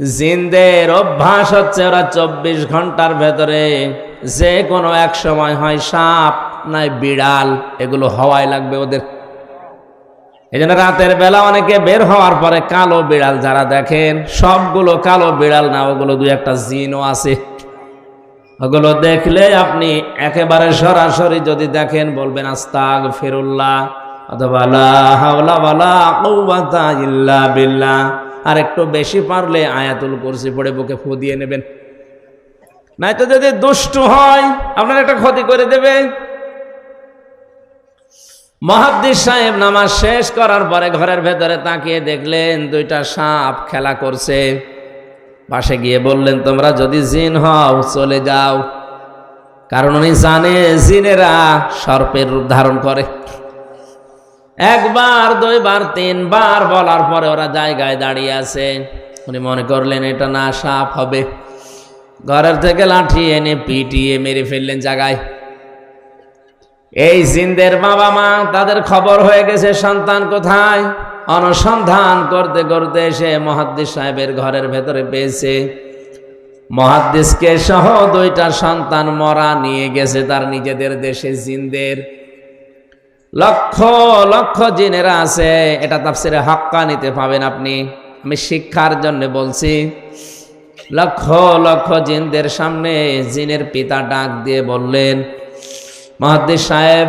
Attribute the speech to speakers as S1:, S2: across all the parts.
S1: জিনদের অভ্যাস হচ্ছে ওরা 24 ঘন্টার ভেতরে যে কোনো এক সময় হয় সাপ নাই বিড়াল, এগুলো হওয়াই লাগবে ওদের। এই জন্য রাতের বেলা অনেকে বের হওয়ার পরে কালো বিড়াল যারা দেখেন, সবগুলো কালো বিড়াল না, ওগুলো দুই একটা জিনও আছে। ওগুলো দেখলে আপনি একেবারে সরাসরি যদি দেখেন বলবেন আস্তাগফিরুল্লাহ অথবা লা হাওলা ওয়ালা কুওয়াতা ইল্লা বিল্লাহ। আর একটু বেশি পারলে আয়াতুল কুরসি পড়ে বুকে ফু দিয়ে নেবেন, নয়তো যদি দুষ্টু হয় আপনার একটা ক্ষতি করে দেবে। মুহাদ্দিস সাহেব নামাজ শেষ করার পরে ঘরের ভেতরে তাকিয়ে দেখলেন দুইটা সাপ খেলা করছে। পাশে গিয়ে বললেন, তোমরা যদি জিন হও চলে যাও। কারণ উনি জানে জিনেরা সর্পের রূপ ধারণ করে। একবার, দুইবার, তিনবার বলার পরে ওরা জায়গায় দাঁড়িয়ে আছে। উনি মনে করলেন এটা না সাপ হবে। ঘরের থেকে লাঠি এনে পিটিয়ে মেরে ফেললেন জায়গায়। এই জিনদের বাবা মা তাদের খবর হয়ে গেছে সন্তান কোথায়। অনুসন্ধান করতে করতে এসে মুহাদ্দিস সাহেবের ঘরের ভেতরে পেয়েছে। মুহাদ্দিসকে সহ দুইটা সন্তান মরা নিয়ে গেছে তার নিজেদের দেশে জিনদের। লক্ষ লক্ষ জিনেরা আছে, এটা তাফসিরে হাক্কানিতে পাবেন আপনি। আমি শিক্ষার জন্য বলছি। লক্ষ লক্ষ জিনদের সামনে জিনের পিতা ডাক দিয়ে বললেন, মুহাদ্দিস সাহেব,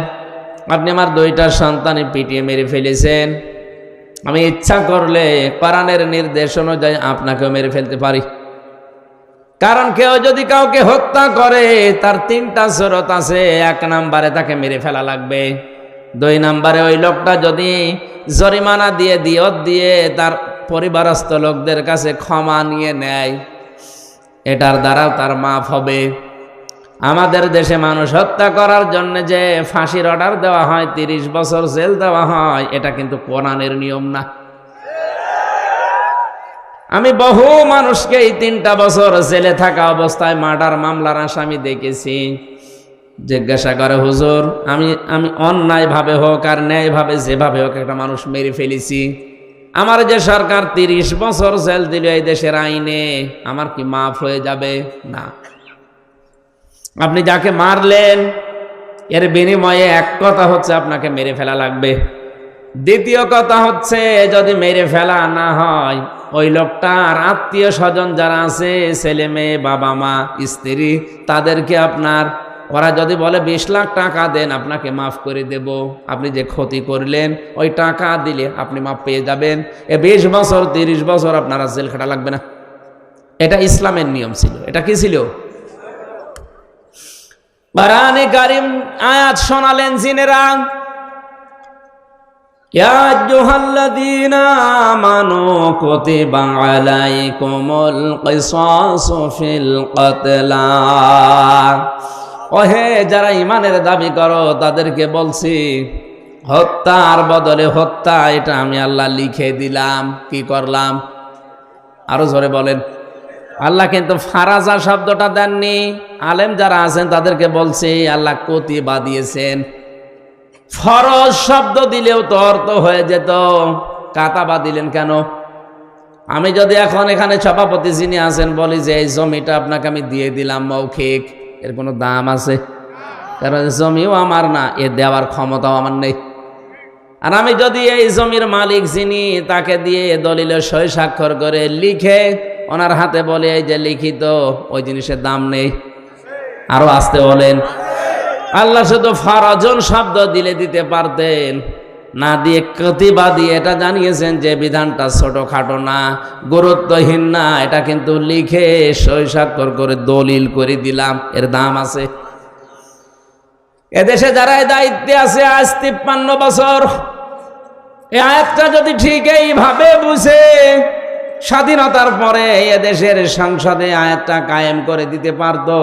S1: আপনি আমার দুইটা সন্তানই পিটিয়ে মেরে ফেলেছেন। আমি ইচ্ছা করলে কোরআনের নির্দেশ অনুযায়ী আপনাকেও মেরে ফেলতে পারি। কারণ কেউ যদি কাউকে হত্যা করে তার তিনটা শরত আছে। 1 নম্বরে তাকে মেরে ফেলা লাগবে। 2 নম্বরে ওই লোকটা যদি জরিমানা দিয়ে দিয়ত দিয়ে তার পরিবারস্থ লোকদের কাছে ক্ষমা নিয়ে নেয়, এটার দ্বারাও তার মাফ হবে। আমাদের দেশে মানুষ হত্যা করার জন্য যে ফাঁসির অর্ডার দেওয়া হয়, 30 বছর জেল দেওয়া হয়, এটা কিন্তু কোরআনের নিয়ম না। আমি বহু মানুষকে এই 3টা বছর জেলে থাকা অবস্থায় মার্ডার মামলার আসামি দেখেছি। জিজ্ঞাসা করে, হুজুর, আমি অন্যায় ভাবে হোক আর ন্যায় ভাবে যেভাবে হোক একটা মানুষ মেরে ফেলেছি, আমার যে সরকার 30 বছর জেল দিল এই দেশের আইনে, আমার কি মাফ হয়ে যাবে? না। আপনি যাকে মারলেন এর বিনিময়ে এক কথা হচ্ছে আপনাকে মেরে ফেলা লাগবে। দ্বিতীয় কথা হচ্ছে, যদি মেরে ফেলা না হয়, ওই লোকটার আত্মীয় স্বজন যারা আছে, ছেলে মেয়ে, বাবা মা, স্ত্রী, তাদেরকে আপনার, ওরা যদি বলে 20 লাখ টাকা দেন আপনাকে মাফ করে দেব, আপনি যে ক্ষতি করলেন ওই টাকা দিলে আপনি মাফ পেয়ে যাবেন। 20 বছর 30 বছর আপনারা জেল খাটা লাগবে না। এটা ইসলামের নিয়ম ছিল। এটা কি ছিল? কোরআনে কারীম আয়াত শোনালেন জিনেরা, ইয়া আইয়ুহাল্লাযীনা আমানু কুতিবা আলাইকুমুল কিসাসু ফিল কতলা। ওহে যারা ঈমানের দাবি করো তাদেরকে বলছি, হত্যার বদলে হত্যা এটা আমি আল্লাহ লিখে দিলাম। কি করলাম? আরো জোরে বলেন। আল্লাহ কিন্তু ফারাজা শব্দটা দেননি। আলেম যারা আছেন তাদেরকে বলছি আল্লাহ কতিবা দিয়েছেন। ফরজ শব্দ দিলেও তো অর্থ হয়ে যেত, কাতাবা দিলেন কেন? আমি যদি এখন এখানে সভাপতি যিনি আছেন বলি যে এই জমিটা আপনাকে আমি দিয়ে দিলাম মৌখিক, এর কোনো দাম আছে? কারণ জমিও আমার না, এ দেওয়ার ক্ষমতাও আমার নেই। আর আমি যদি এই জমির মালিক যিনি, তাকে দিয়ে দলিলে সই স্বাক্ষর করে লিখে ওনার হাতে বলে এই যে লিখিত, ওই জিনিসের দাম নেই। আরো আসতে বলেন। আল্লাহ শুধু ফারাজন শব্দ দিলে দিতে পারতেন, না দিয়ে কতিবা দিয়ে এটা জানিয়েছেন যে বিধানটা ছোটখাটো না, গুরুত্বহীন না, এটা কিন্তু লিখে সই স্বাক্ষর করে দলিল করে দিলাম, এর দাম আছে। এদেশে যারা দায়িত্বে আছে আজ 53 বছর, এই আয়াতটা যদি ঠিক এইভাবে বুঝে স্বাধীনতার পরে এদেশের সংসদে আয়াতটা কায়েম করে দিতে পারতো,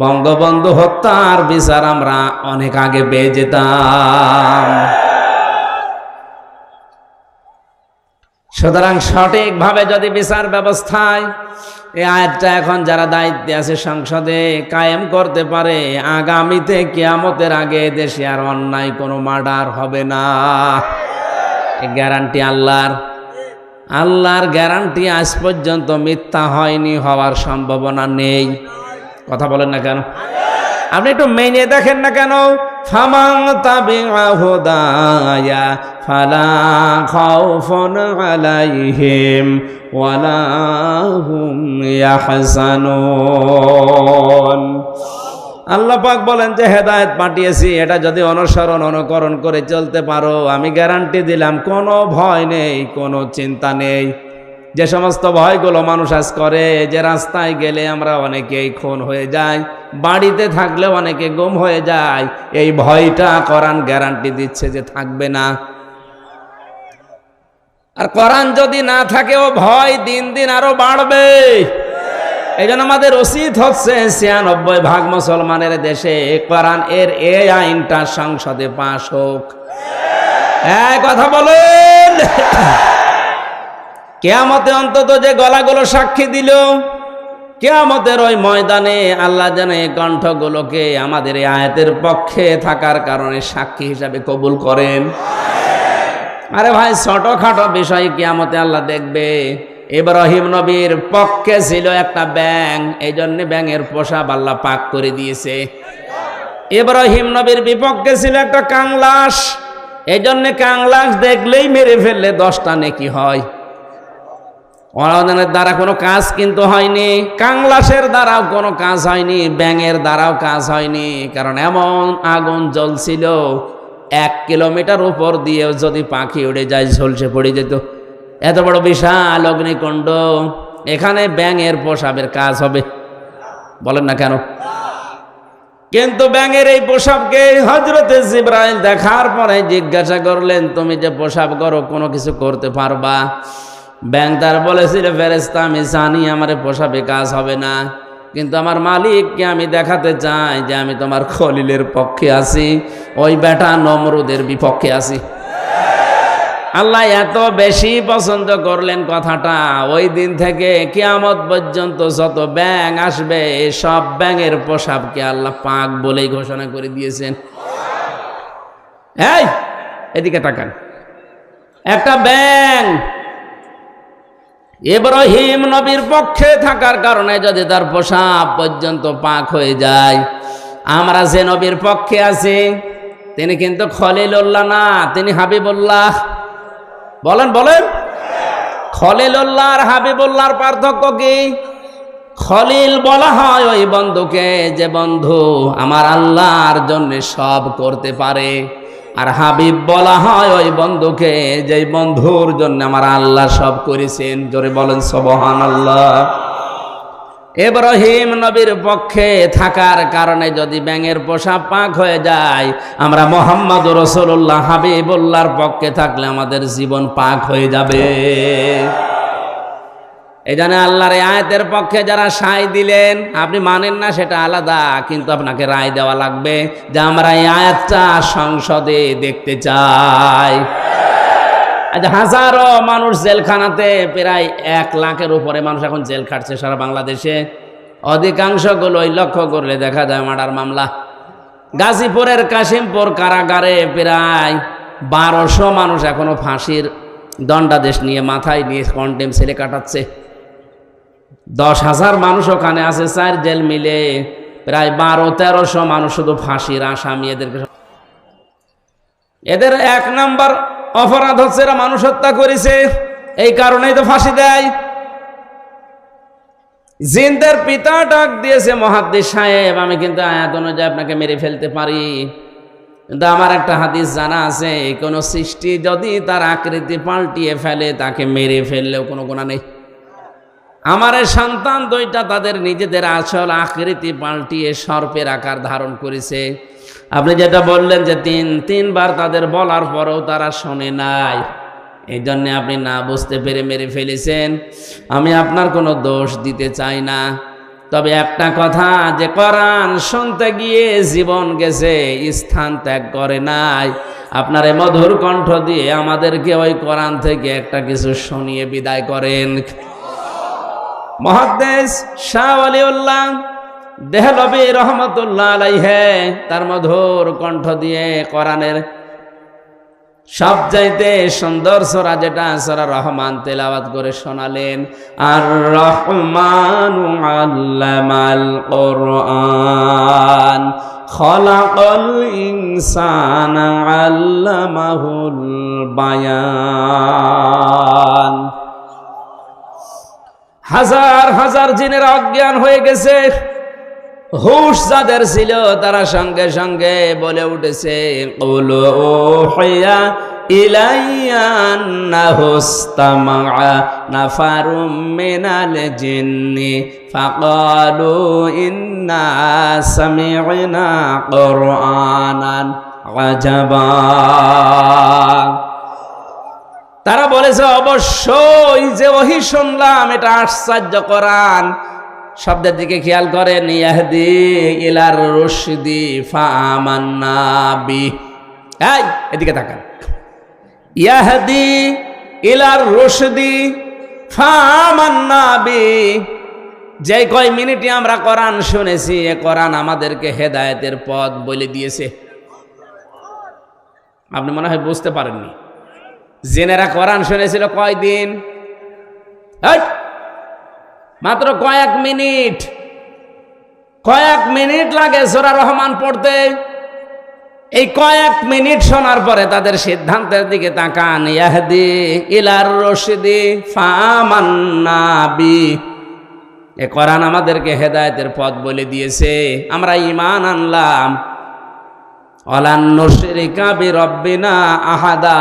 S1: বঙ্গবন্ধু হত্যার বিচার আমরা অনেক আগে পেয়ে যেতাম। সুতরাং সঠিকভাবে যদি বিচার ব্যবস্থায় এই আয়াতটা এখন যারা দায়িত্বে আছে সংসদে কায়েম করতে পারে, আগামীতে কিয়ামতের আগে দেশে আর অন্যায় কোনো মার্ডার হবে না। গ্যারান্টি আল্লাহর। আল্লাহর গ্যারান্টি আজ পর্যন্ত মিথ্যা হয়নি, হওয়ার সম্ভাবনা নেই। কথা বলেন না কেন? আপনি একটু মেনে দেখেন না কেন? ফামান তাবিআ হুদায়া ফালা খাউফুন আলাইহিম ওয়ালা হুম ইয়াহজানুন। আল্লাহ পাক বলেন যে হেদায়েত পাঠিয়েছি, এটা যদি অনুসরণ অনুকরণ করে চলতে পারো, আমি গ্যারান্টি দিলাম কোনো ভয় নেই, কোনো চিন্তা নেই। যে সমস্ত ভয়গুলো মানুষ আজ করে, যে রাস্তায় গেলে আমরা অনেকেই খুন হয়ে যায়, বাড়িতে থাকলে অনেকে গুম হয়ে যায়, এই ভয়টা কোরআন গ্যারান্টি দিচ্ছে যে থাকবে না। আর কোরআন যদি না থাকে, ও ভয় দিন দিন আরো বাড়বে। এই জন্য আমাদের উচিত হচ্ছে ৯৬% মুসলমানের দেশে কোরআন এর এই আইনটা সংসদে পাশ হোক। কথা বলেন। কিয়ামতে অন্তত যে গলাগুলো সাক্ষী দিল, কিয়ামতের ওই ময়দানে আল্লাহ যেন এই কণ্ঠগুলোকে আমাদের এই আয়াতের পক্ষে থাকার কারণে সাক্ষী হিসাবে কবুল করেন। আরে ভাই, ছোটখাটো বিষয় কিয়ামতে আল্লাহ দেখবে। ইব্রাহিম নবীর পক্ষে ছিল একটা ব্যাঙ, এই জন্য ব্যাঙের পোশাক আল্লাহ পাক করে দিয়েছে। ইব্রাহিম নবীর বিপক্ষে ছিল একটা কাংলাস, এই জন্য কাংলাস দেখলেই মেরে ফেললে 10টা নেকি হয়। ওদের দ্বারা কোনো কাজ কিন্তু হয়নি, কাংলাসের দ্বারাও কোনো কাজ হয়নি, ব্যাঙের দ্বারাও কাজ হয়নি। কারণ এমন আগুন জ্বলছিল, 1 কিলোমিটার উপর দিয়েও যদি পাখি উড়ে যায় ঝলসে পড়ে যেত। এত বড় বিশাল অগ্নিকুণ্ড, এখানে ব্যাঙের পোশাকের কাজ হবে? বলেন না কেন? কিন্তু ব্যাঙের এই পোশাককে হযরতে জিবরাইল দেখার পরে জিজ্ঞাসা করলেন, তুমি যে পোশাক করো কোনো কিছু করতে পারবা? ব্যাঙ তার বলেছিল, ফেরেশতা আমি জানি আমার পোশাকে কাজ হবে না, কিন্তু আমার মালিককে আমি দেখাতে চাই যে আমি তোমার খলিলের পক্ষে আছি, ওই বেটা নমরুদের বিপক্ষে আছি। আল্লাহ এত বেশি পছন্দ করলেন কথাটা, ওই দিন থেকে কিয়ামত পর্যন্ত যত ব্যাঙ আসবে, সব ব্যাঙের পোশাককে আল্লাহ পাক বলেই ঘোষণা করে দিয়েছেন। এই এদিকে তাকান, একটা ব্যাঙ ইব্রাহিম নবীর পক্ষে থাকার কারণে যদি তার পোশাক পর্যন্ত পাক হয়ে যায়, আমরা যে নবীর পক্ষে আছি তিনি কিন্তু খলিলুল্লাহ না, তিনি হাবিবুল্লাহ। বলেন বলেন, খলিলুল্লাহ আর হাবিবুল্লাহর পার্থক্য কি? খলিল বলা হয় ওই বন্ধুকে যে বন্ধু আমার আল্লাহর জন্য সব করতে পারে, আর হাবিব বলা হয় ওই বন্ধুকে যে বন্ধুর জন্য আমার আল্লাহ সব করেছেন। জোরে বলেন সুবহানাল্লাহ। ইব্রাহিম নবীর পক্ষে থাকার কারণে যদি ব্যাঙের পোশাক পাক হয়ে যায়, আমরা মুহাম্মদুর রাসূলুল্লাহ হাবিবুল্লাহর পক্ষে থাকলে আমাদের জীবন পাক হয়ে যাবে। এই জন্য আল্লাহর এই আয়াতের পক্ষে যারা সায় দিলেন, আপনি মানেন না সেটা আলাদা, কিন্তু আপনাকে রায় দেওয়া লাগবে যে আমরা এই আয়াতটা সংসদে দেখতে চাই। হাজারো মানুষ জেলখানাতে, প্রায় 1 লাখের উপরে মানুষ এখন জেল খাটছে সারা বাংলাদেশে। অধিকাংশগুলোই লক্ষ্য করলে দেখা যায় মার্ডার মামলা। গাজীপুরের কাশিমপুর কারাগারে প্রায় 1200 মানুষ এখনো ফাঁসির দণ্ডাদেশ নিয়ে মাথায় নিয়ে কন্টেম ছেলে কাটাচ্ছে। 10,000 মানুষ ওখানে আছে, 4 জেল মিলে প্রায় 1200-1300 মানুষ শুধু ফাঁসির আসামি। এদের 1 নাম্বার অপরাধ হচ্ছে এরা মানুষ হত্যা করেছে, এই কারণেই তো ফাঁসি দেয়। জিনদের পিতা ডাক দিয়েছে, মুহাদ্দিস সাহেব আমি কিন্তু আয়াত অনুযায়ী আপনাকে মেরে ফেলতে পারি, কিন্তু আমার একটা হাদিস জানা আছে, কোনো সৃষ্টি যদি তার আকৃতি পাল্টিয়ে ফেলে তাকে মেরে ফেললেও কোনো গুনাহ নেই। আমার সন্তান 2টা তাদের নিজেদের আসল আকৃতি পাল্টিয়ে সর্পের আকার ধারণ করেছে। আপনি যেটা বললেন যে 3বার তাদের বলার পরেও তারা শোনে নাই, এই জন্যে আপনি না বুঝতে পেরে মেরে ফেলেছেন। আমি আপনার কোনো দোষ দিতে চাই না, তবে একটা কথা, যে কোরআন শুনতে গিয়ে জীবন গেছে, স্থান ত্যাগ করে নাই। আপনার এই মধুর কণ্ঠ দিয়ে আমাদেরকে ওই কোরআন থেকে একটা কিছু শুনিয়ে বিদায় করেন। মুহাদ্দিস শাহ ওয়ালিউল্লাহ দেহলভী রহমতুল্লাহ আলাইহি তার মধুর কণ্ঠ দিয়ে কোরআনের সবচাইতে সুন্দর সূরা যেটা সূরা রহমান তেলাওয়াত করে শোনালেন, আর রহমানু আল্লামাল কোরআন খলাকাল ইনসানা আল্লামাহুল বায়ান। হাজার হাজার জিনের অজ্ঞান হয়ে গেছে, হুশ যাদের ছিল তারা সঙ্গে সঙ্গে বলে উঠেছে, কুলু উহিয়া ইলাইয়া আন্নাহু ইসতামাআ নাফারুম মিনাল জিন্নি ফাকালু ইন্না সামি'না কুরআনান আজাবা। তারা বলেছে অবশ্যই যে ওহী শুনলাম এটা আশ্চর্য কোরআন। শব্দের দিকে খেয়াল করেন, ইয়াহদি ইলার রুশদি ফাআমান্না বি। এই এদিকে তাকান, ইয়াহদি ইলার রুশদি ফাআমান্না বি। যে কয় মিনিটে আমরা কোরআন শুনেছি, এ কোরআন আমাদেরকে হেদায়েতের পথ বলে দিয়েছে। আপনি মনে হয় বুঝতে পারেননি, জেনেরা কোরআন শুনেছিল কয়দিন? মাত্র কয়েক মিনিট। কয়েক মিনিট লাগে সূরা রহমান পড়তে। এই কয়েক মিনিট শোনার পরে তাদের সিদ্ধান্তের দিকে তাকান, ইয়াহদি ইলার রশদি ফাআমান্না বি। এই কোরআন আমাদেরকে হেদায়েতের পথ বলে দিয়েছে, আমরা ঈমান আনলাম। ওয়ালান নুশরিকা বিরাব্বিনা আহাদা।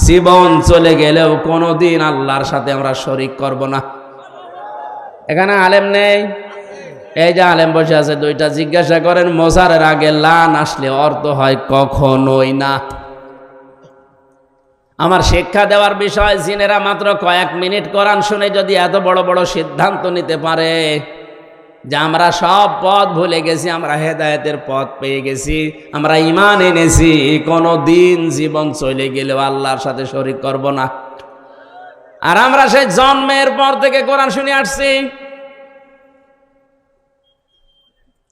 S1: জীবন চলে গেলেও কোনোদিন আল্লাহর সাথে আমরা শরীক করব না। এখানে আলেম নেই? এই যে আলেম বসে আছে, দুইটা জিজ্ঞাসা করেন, মোজারের আগে লান আসলে অর্থ হয় কখনোই না। আমার শিক্ষা দেওয়ার বিষয়, জিনেরা মাত্র কয়েক মিনিট কোরআন শুনে যদি এত বড় বড় সিদ্ধান্ত নিতে পারে যে আমরা সব পথ ভুলে গেছি, আমরা হেদায়েতের পথ পেয়ে গেছি, আমরা ঈমান এনেছি, কোনো দিন জীবন চলে গেলেও আল্লাহর সাথে শরীক করব না। আর আমরা সেই জন্মের পর থেকে কোরআন শুনে আসছি।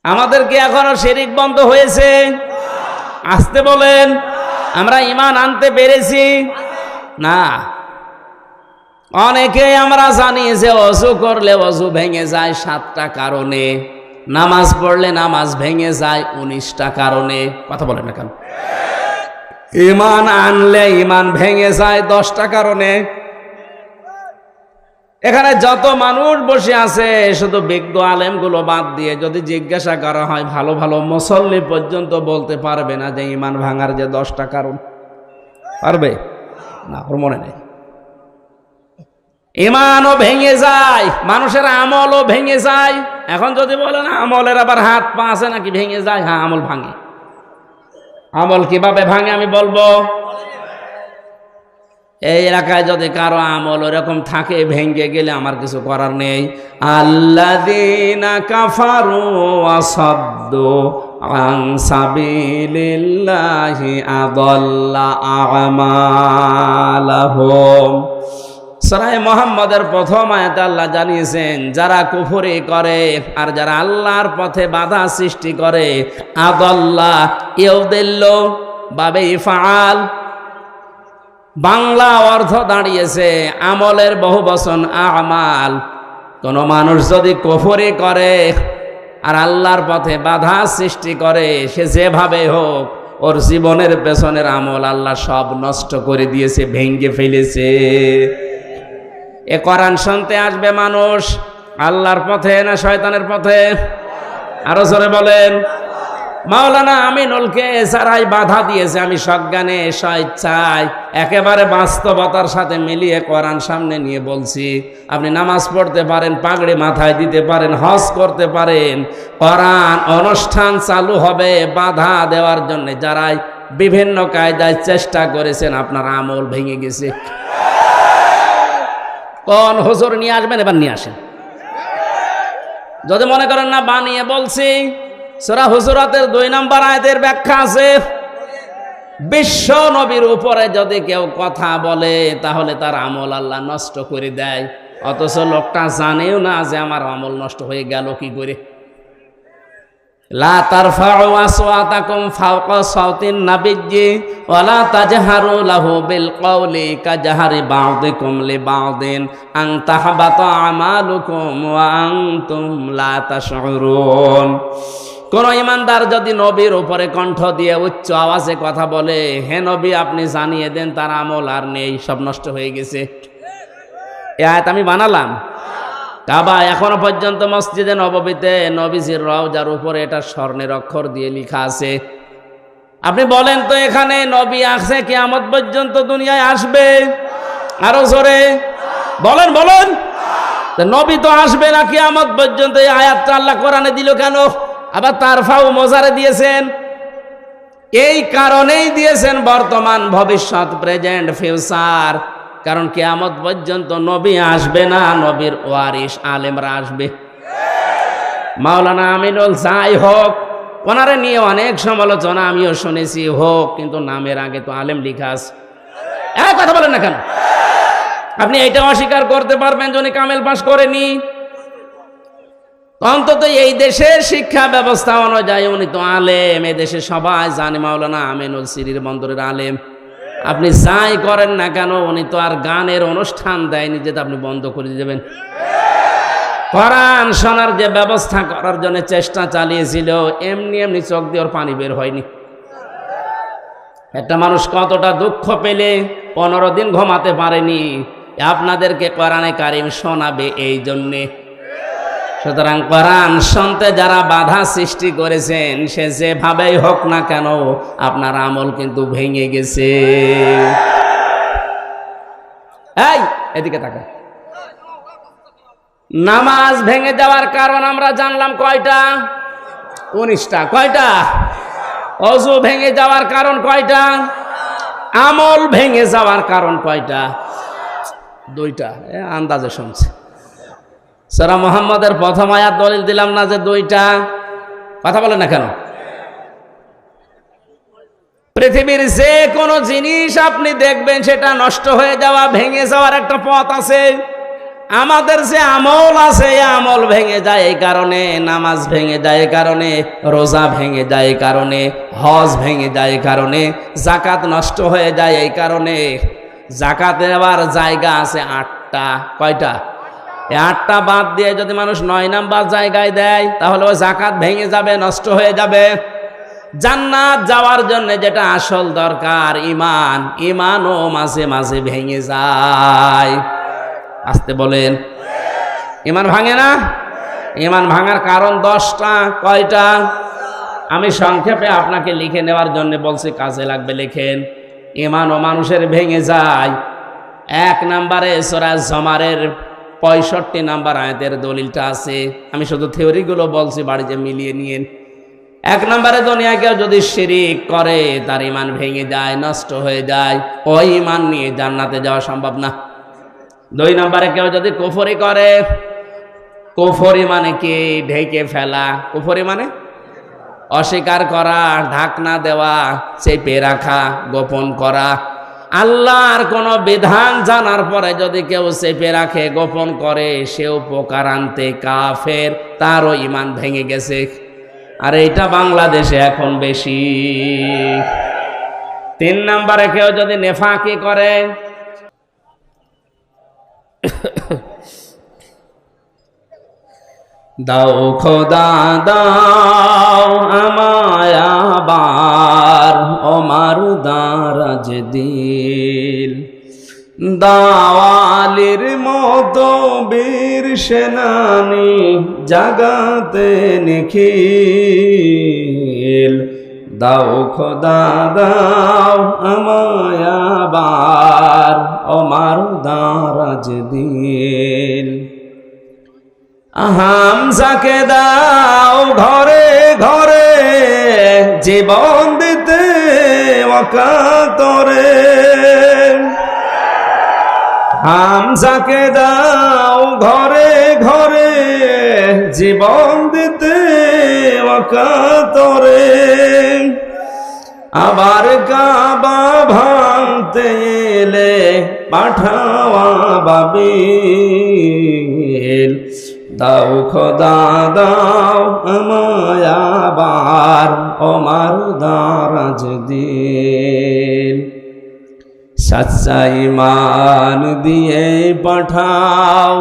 S1: আমাদের কি এখনো শিরিক বন্ধ হয়েছে? আসতে বলেন। আমরা ঈমান আনতে পেরেছি না। অনেকে আমরা জানি যে অজু করলে অজু ভেঙে যায় 7টা কারণে, নামাজ পড়লে নামাজ ভেঙে যায় 19টা কারণে। কথা বলেন না কেন? ঈমান আনলে ঈমান ভেঙে যায় 10টা কারণে। এখানে যত মানুষ বসে আছে, শুধু বিজ্ঞ আলেমগুলো বাদ দিয়ে যদি জিজ্ঞাসা করা হয়, ভালো ভালো মুসল্লি পর্যন্ত বলতে পারবে না যে ঈমান ভাঙার যে 10টা কারণ। পারবে না? ওর মনে নেই। ঈমানও ভেঙে যায়, মানুষের আমলও ভেঙে যায়। এখন যদি বলেন আমলের আবার হাত পা আছে নাকি ভেঙে যায়? হ্যাঁ, আমল ভাঙে। আমল কিভাবে ভাঙে আমি বলবো। এই এলাকায় যদি কারো আমল ওরকম থাকে, ভেঙে গেলে আমার কিছু করার নেই। আল্লাযীনা কাফারু ওয়া সাদ্দু আন সাবিলিল্লাহি আযাল্লা আমালাহুম। সূরা মুহাম্মাদের প্রথম আয়াতে আল্লাহ জানিয়েছেন, যারা কুফরি করে আর যারা আল্লাহর পথে বাধা সৃষ্টি করে, আযাল্লা ইউদিল্লু বাবে ইফআল, বাংলা অর্থ দাঁড়িয়েছে আমলের বহুবচন আমাল। কোন মানুষ যদি কুফরি করে আর আল্লাহর পথে বাধা সৃষ্টি করে, সে যেভাবে হোক ওর জীবনের পেছনের আমল আল্লাহ সব নষ্ট করে দিয়েছে, ভেঙে ফেলেছে। এ কোরআন শুনতে আসবে মানুষ আল্লাহর পথে না শয়তানের পথে? আরো জোরে বলেন। মাওলানা আমিনুলকে এছাড়াই বাধা দিয়েছে। আমি সজ্ঞানে স্বেচ্ছায় একেবারে বাস্তবতার সাথে মিলিয়ে কোরআন সামনে নিয়ে বলছি, আপনি নামাজ পড়তে পারেন, পাগড়ি মাথায় দিতে পারেন, হজ করতে পারেন, কোরআন অনুষ্ঠান চালু হবে বাধা দেওয়ার জন্য যারাই বিভিন্ন কায়দায় চেষ্টা করেছেন, আপনার আমল ভেঙে গেছে। কোন হুজুর নিয়ে আসবেন? এবার নিয়ে আসেন। যদি মনে করেন না বানিয়ে বলছি, সূরা হুজুরাতের 2 নম্বর আয়াতের ব্যাখ্যা আছে। বিশ্ব নবীর উপরে যদি কেউ কথা বলে তাহলে তার আমল আল্লাহ নষ্ট করে দেয়, অথচ লোকটা জানেও না যে আমার আমল নষ্ট হয়ে গেল কি করে। লা তারফাউ আসওয়াতাকুম ফাওকা সাওতিন নাবিয়্যি ওয়া লা তাজহারু লাহু বিল কওলি কাজহারি বা'দিকুম লিবা'দিন আন তাহবাতা আমালুকুম ওয়া আনতুম লা তাশউরুন। কোন ইমানদার যদি নবীর উপরে কণ্ঠ দিয়ে উচ্চ আওয়াজে কথা বলে, হে নবী আপনি জানিয়ে দেন তার আমল আর নেই, সব নষ্ট হয়ে গেছে। এই আয়াত আমি বানালাম। কাবা এখনো পর্যন্ত মসজিদে নববীতে নবীজির রওজার উপরে এটা স্বর্ণের অক্ষর দিয়ে লেখা আছে। আপনি বলেন তো এখানে নবী আসছে কিয়ামত পর্যন্ত দুনিয়ায় আসবে? আরো জোরে বলেন বলেন। তো নবী তো আসবে না কিয়ামত পর্যন্ত, এই আয়াতটা আল্লাহ কোরআনে দিল কেন? আবার তারফাউ মোজারে দিয়েছেন, এই কারণেই দিয়েছেন বর্তমান, ভবিষ্যৎ, প্রেজেন্ট, ফিউচার। কারণ কিয়ামত পর্যন্ত নবী আসবে না, নবীর ওয়ারিস আলেমরা আসবে। মাওলানা আমিনুল যাই হোক, ওনারে নিয়ে অনেক সমালোচনা আমিও শুনেছি হোক, কিন্তু নামের আগে তো আলেম লেখা আছে। কথা বলেন না কেন? আপনি এটা অস্বীকার করতে পারবেন যে উনি কামেল পাস করেনি? অন্তত এই দেশের শিক্ষা ব্যবস্থা অনুযায়ী উনি তো আলেম, এই দেশে সবাই জানে মাওলানা আমিনুল সিরির বন্দরের আলেম। আপনি যাই করেন না কেন, উনি তো আর গানের অনুষ্ঠান দেয়নি যে আপনি বন্ধ করে দেবেন। কোরআন শোনার যে ব্যবস্থা করার জন্য চেষ্টা চালিয়েছিল, এমনি এমনি চোখ দিয়ে ওর পানি বের হয়নি। একটা মানুষ কতটা দুঃখ পেলে 15 দিন ঘুমাতে পারেনি, আপনাদেরকে কোরআনে কারিম শোনাবে এই জন্যে। সুতরাং কোরআন শুনতে যারা বাধা সৃষ্টি করেছেন, সে যেভাবেই হোক না কেন আপনার আমল কিন্তু ভেঙে গেছে। এই এদিকে তাকা। নামাজ ভেঙে যাওয়ার কারণ আমরা জানলাম কয়টা? 19টা। কয়টা? ওযু ভেঙে যাওয়ার কারণ কয়টা? আমল ভেঙে যাওয়ার কারণ কয়টা? 2টা। আন্দাজে শুনছে। সূরা মুহাম্মদের প্রথম আয়াত দলিল দিলাম না যে 2টা? কথা বলেন না কেন? পৃথিবীর যে কোনো জিনিস আপনি দেখবেন সেটা নষ্ট হয়ে যাওয়া, ভেঙে যাওয়ার একটা পথ আছে। আমাদের যে আমল আছে, এই আমল ভেঙে যায় এই কারণে, নামাজ ভেঙে যায় এই কারণে, রোজা ভেঙে যায় এই কারণে, হজ ভেঙে যায় এই কারণে, যাকাত নষ্ট হয়ে যায় এই কারণে। যাকাতের আবার জায়গা আছে 8টা। কয়টা? 8টা বাদ দিয়ে যদি মানুষ 9 নাম্বার জায়গায় দেয়, তাহলে ওই যাকাত ভেঙে যাবে, নষ্ট হয়ে যাবে। জান্নাত যাওয়ার জন্য যেটা আসল দরকার, ঈমান, ঈমানও মাঝে মাঝে ভেঙে যায়। আসতে বলেন। ঈমান ভাঙে না? ঈমান ভাঙার কারণ 10টা। কয়টা? আমি সংক্ষেপে আপনাকে লিখে নেওয়ার জন্য বলছি, কাজে লাগবে লিখেন। ঈমানও মানুষের ভেঙে যায়। 1 নম্বরে সূরা জুমারের 65 নাম্বার আয়াতের দলিলটা আছে। আমি শুধু থিওরিগুলো বলছি, বাড়িতে মিলিয়ে নিয়েন। 1 নম্বরে দুনিয়া কেউ যদি শিরিক করে, তার ঈমান ভেঙে যায়, নষ্ট হয়ে যায়। ওই ঈমান নিয়ে জান্নাতে যাওয়া সম্ভব না। 2 নম্বরে কেউ যদি কুফরি করে, কুফরি মানে কি? ঢেকে ফেলা। কুফরি মানে অস্বীকার করা, ঢাকনা দেওয়া, চেপে রাখা, গোপন করা। আল্লাহর কোন বিধান জানার পরে যদি কেউ চেপে রাখে, গোপন করে, সেও উপকার আনতে কাফের, তারও ঈমান ভেঙে গেছে। আর এইটা বাংলাদেশে এখন বেশি। 3 নম্বরে কেউ যদি নেফাকি করে, দাও খোদা দাও আমায় আবার ওমার দারাজ দিল, দাওয়ালির মতো বীর সেনানি জাগাতে নিখিল, দাও খোদা দাও আমায় আবার ওমার দারাজ দিল। হামজাকে দাও ঘরে ঘরে জীবন দিতে ওয়াকাতরে, হামজাকে দাও ঘরে ঘরে জীবন দিতে ওয়াকাতরে। আবার কাবা ভাঙতে করতে এলে পাঠাওয়া বাবিল, দাও খোদা দাও আমায় আবার ওমার দারাজ দিল। সচ্চা ঈমান দিয়ে পাঠাও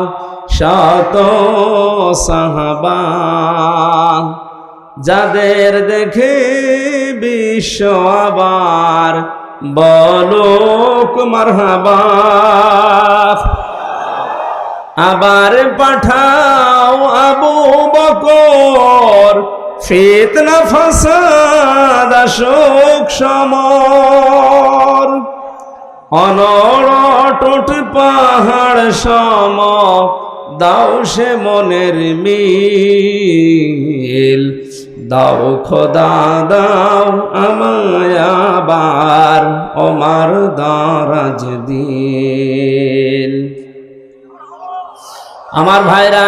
S1: শত সাহাবা, যাদের দেখে বিশ্ব আবার বলুক মারহাবা। আবার পাঠাও আবু বকর, ফিতনা ফাসাদ আসুক সমর, অনড় পাহাড় সম দাও সে মনের মিল, দাও খোদা দাও আমায় আবার ওমার দারাজ দিল। আমার ভাইরা,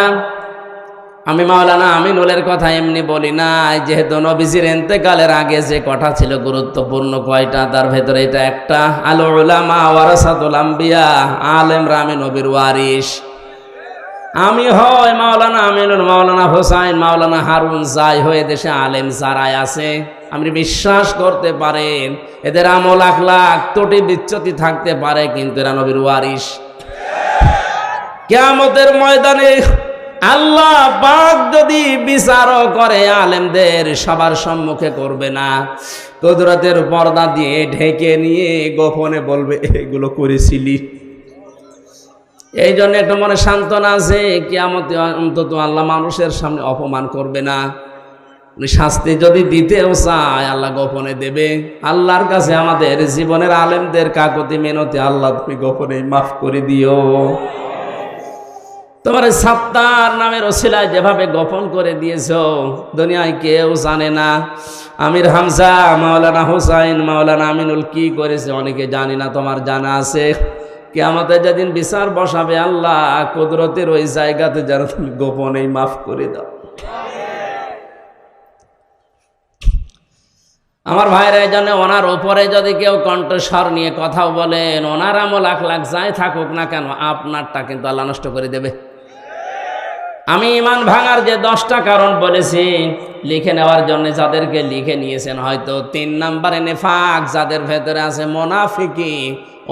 S1: আমি মাওলানা আমিনুলের কথা এমনি বলি না, যেহেতু নবীজির ইন্তেকালের আগে যে কথা ছিল গুরুত্বপূর্ণ কয়টা, তার ভেতরে এটা একটা। আল উলামা ওয়ারাসাতুল আম্বিয়া, আলেমরা আমি নবীর ওয়ারিস। আমি হয় মাওলানা আমিনুল, মাওলানা হোসাইন, মাওলানা হারুন, যাই হয়ে দেশে আলেম যারাই আছে, আপনি বিশ্বাস করতে পারেন এদের আমল আখলাক ত্রুটি বিচ্যুতি থাকতে পারে, কিন্তু এরা নবীর ওয়ারিস। কিয়ামতের ময়দানে আল্লাহ পাক যদি বিচারও করে আলেমদের সবার সম্মুখে করবে না, কুদরতের পর্দা দিয়ে ঢেকে নিয়ে গোপনে বলবে এগুলো করেছিলি। এই জন্য একটা মনে সান্ত্বনা আছে, কিয়ামতে অন্তত আল্লাহ মানুষের সামনে অপমান করবে না। শাস্তি যদি দিতেও চায় আল্লাহ গোপনে দেবে। আল্লাহর কাছে আমাদের জীবনের আলেমদের কাকুতি মিনতি, আল্লাহ তুমি গোপনে মাফ করে দিও। তোমার সাত্তার নামের ওসিলায় যেভাবে গোপন করে দিয়েছো দুনিয়ায় কেউ জানে না। আমির হামজা, মাওলানা হোসাইন, মাওলানা আমিনুল কি করেছে অনেকে জানি না, তোমার জানা আছে। কিয়ামতে যেদিন বিচার বসাবে আল্লাহ কুদরতের ওই জায়গাতে যেন তুমি গোপনেই মাফ করে দাও। আমার ভাইরা, এই জন্য ওনার ওপরে যদি কেউ কণ্ঠস্বর নিয়ে কথাও বলেন, ওনার আমল আখলাক যাই থাকুক না কেন, আপনারটা কিন্তু আল্লাহ নষ্ট করে দেবে। আমি ইমান ভাঙার যে 10টা কারণ বলেছি লিখে নেওয়ার জন্য, যাদেরকে লিখে নিয়েছেন হয়তো 3 নম্বরে নেফাক, যাদের ভেতরে আছে মোনাফিকি,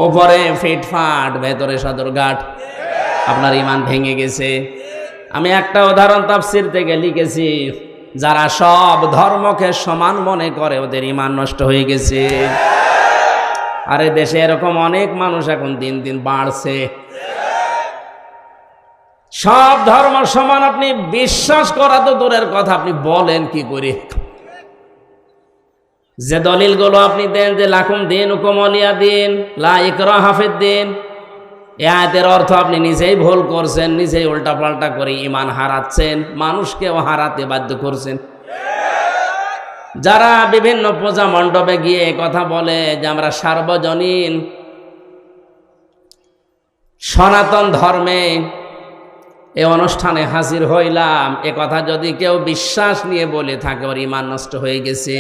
S1: ওপরে ফিটফাট ভেতরে সদরঘাট, আপনার ইমান ভেঙে গেছে। আমি একটা উদাহরণ তাফসীর থেকে লিখেছি, যারা সব ধর্মকে সমান মনে করে ওদের ইমান নষ্ট হয়ে গেছে। আরে দেশে এরকম অনেক মানুষ এখন দিন দিন বাড়ছে। সব ধর্ম সমান আপনি বিশ্বাস করা তো দূরের কথা, আপনি বলেন কি করে? যে দলিলগুলো আপনি দেন যে লাকুম দীনুকুম ওয়ালিয়া দিন, লা ইকরাহা ফিদ্দিন, এই আয়াতের অর্থ আপনি নিজেই ভুল করছেন, নিজেই উল্টাপাল্টা করে ইমান হারাচ্ছেন, মানুষকেও হারাতে বাধ্য করছেন। যারা বিভিন্ন পূজা মণ্ডপে গিয়ে কথা বলে যে আমরা সার্বজনীন সনাতন ধর্মে এই অনুষ্ঠানে হাজির হইলাম, এ কথা যদি কেউ বিশ্বাস নিয়ে বলে থাকে ওর ইমান নষ্ট হয়ে গেছে।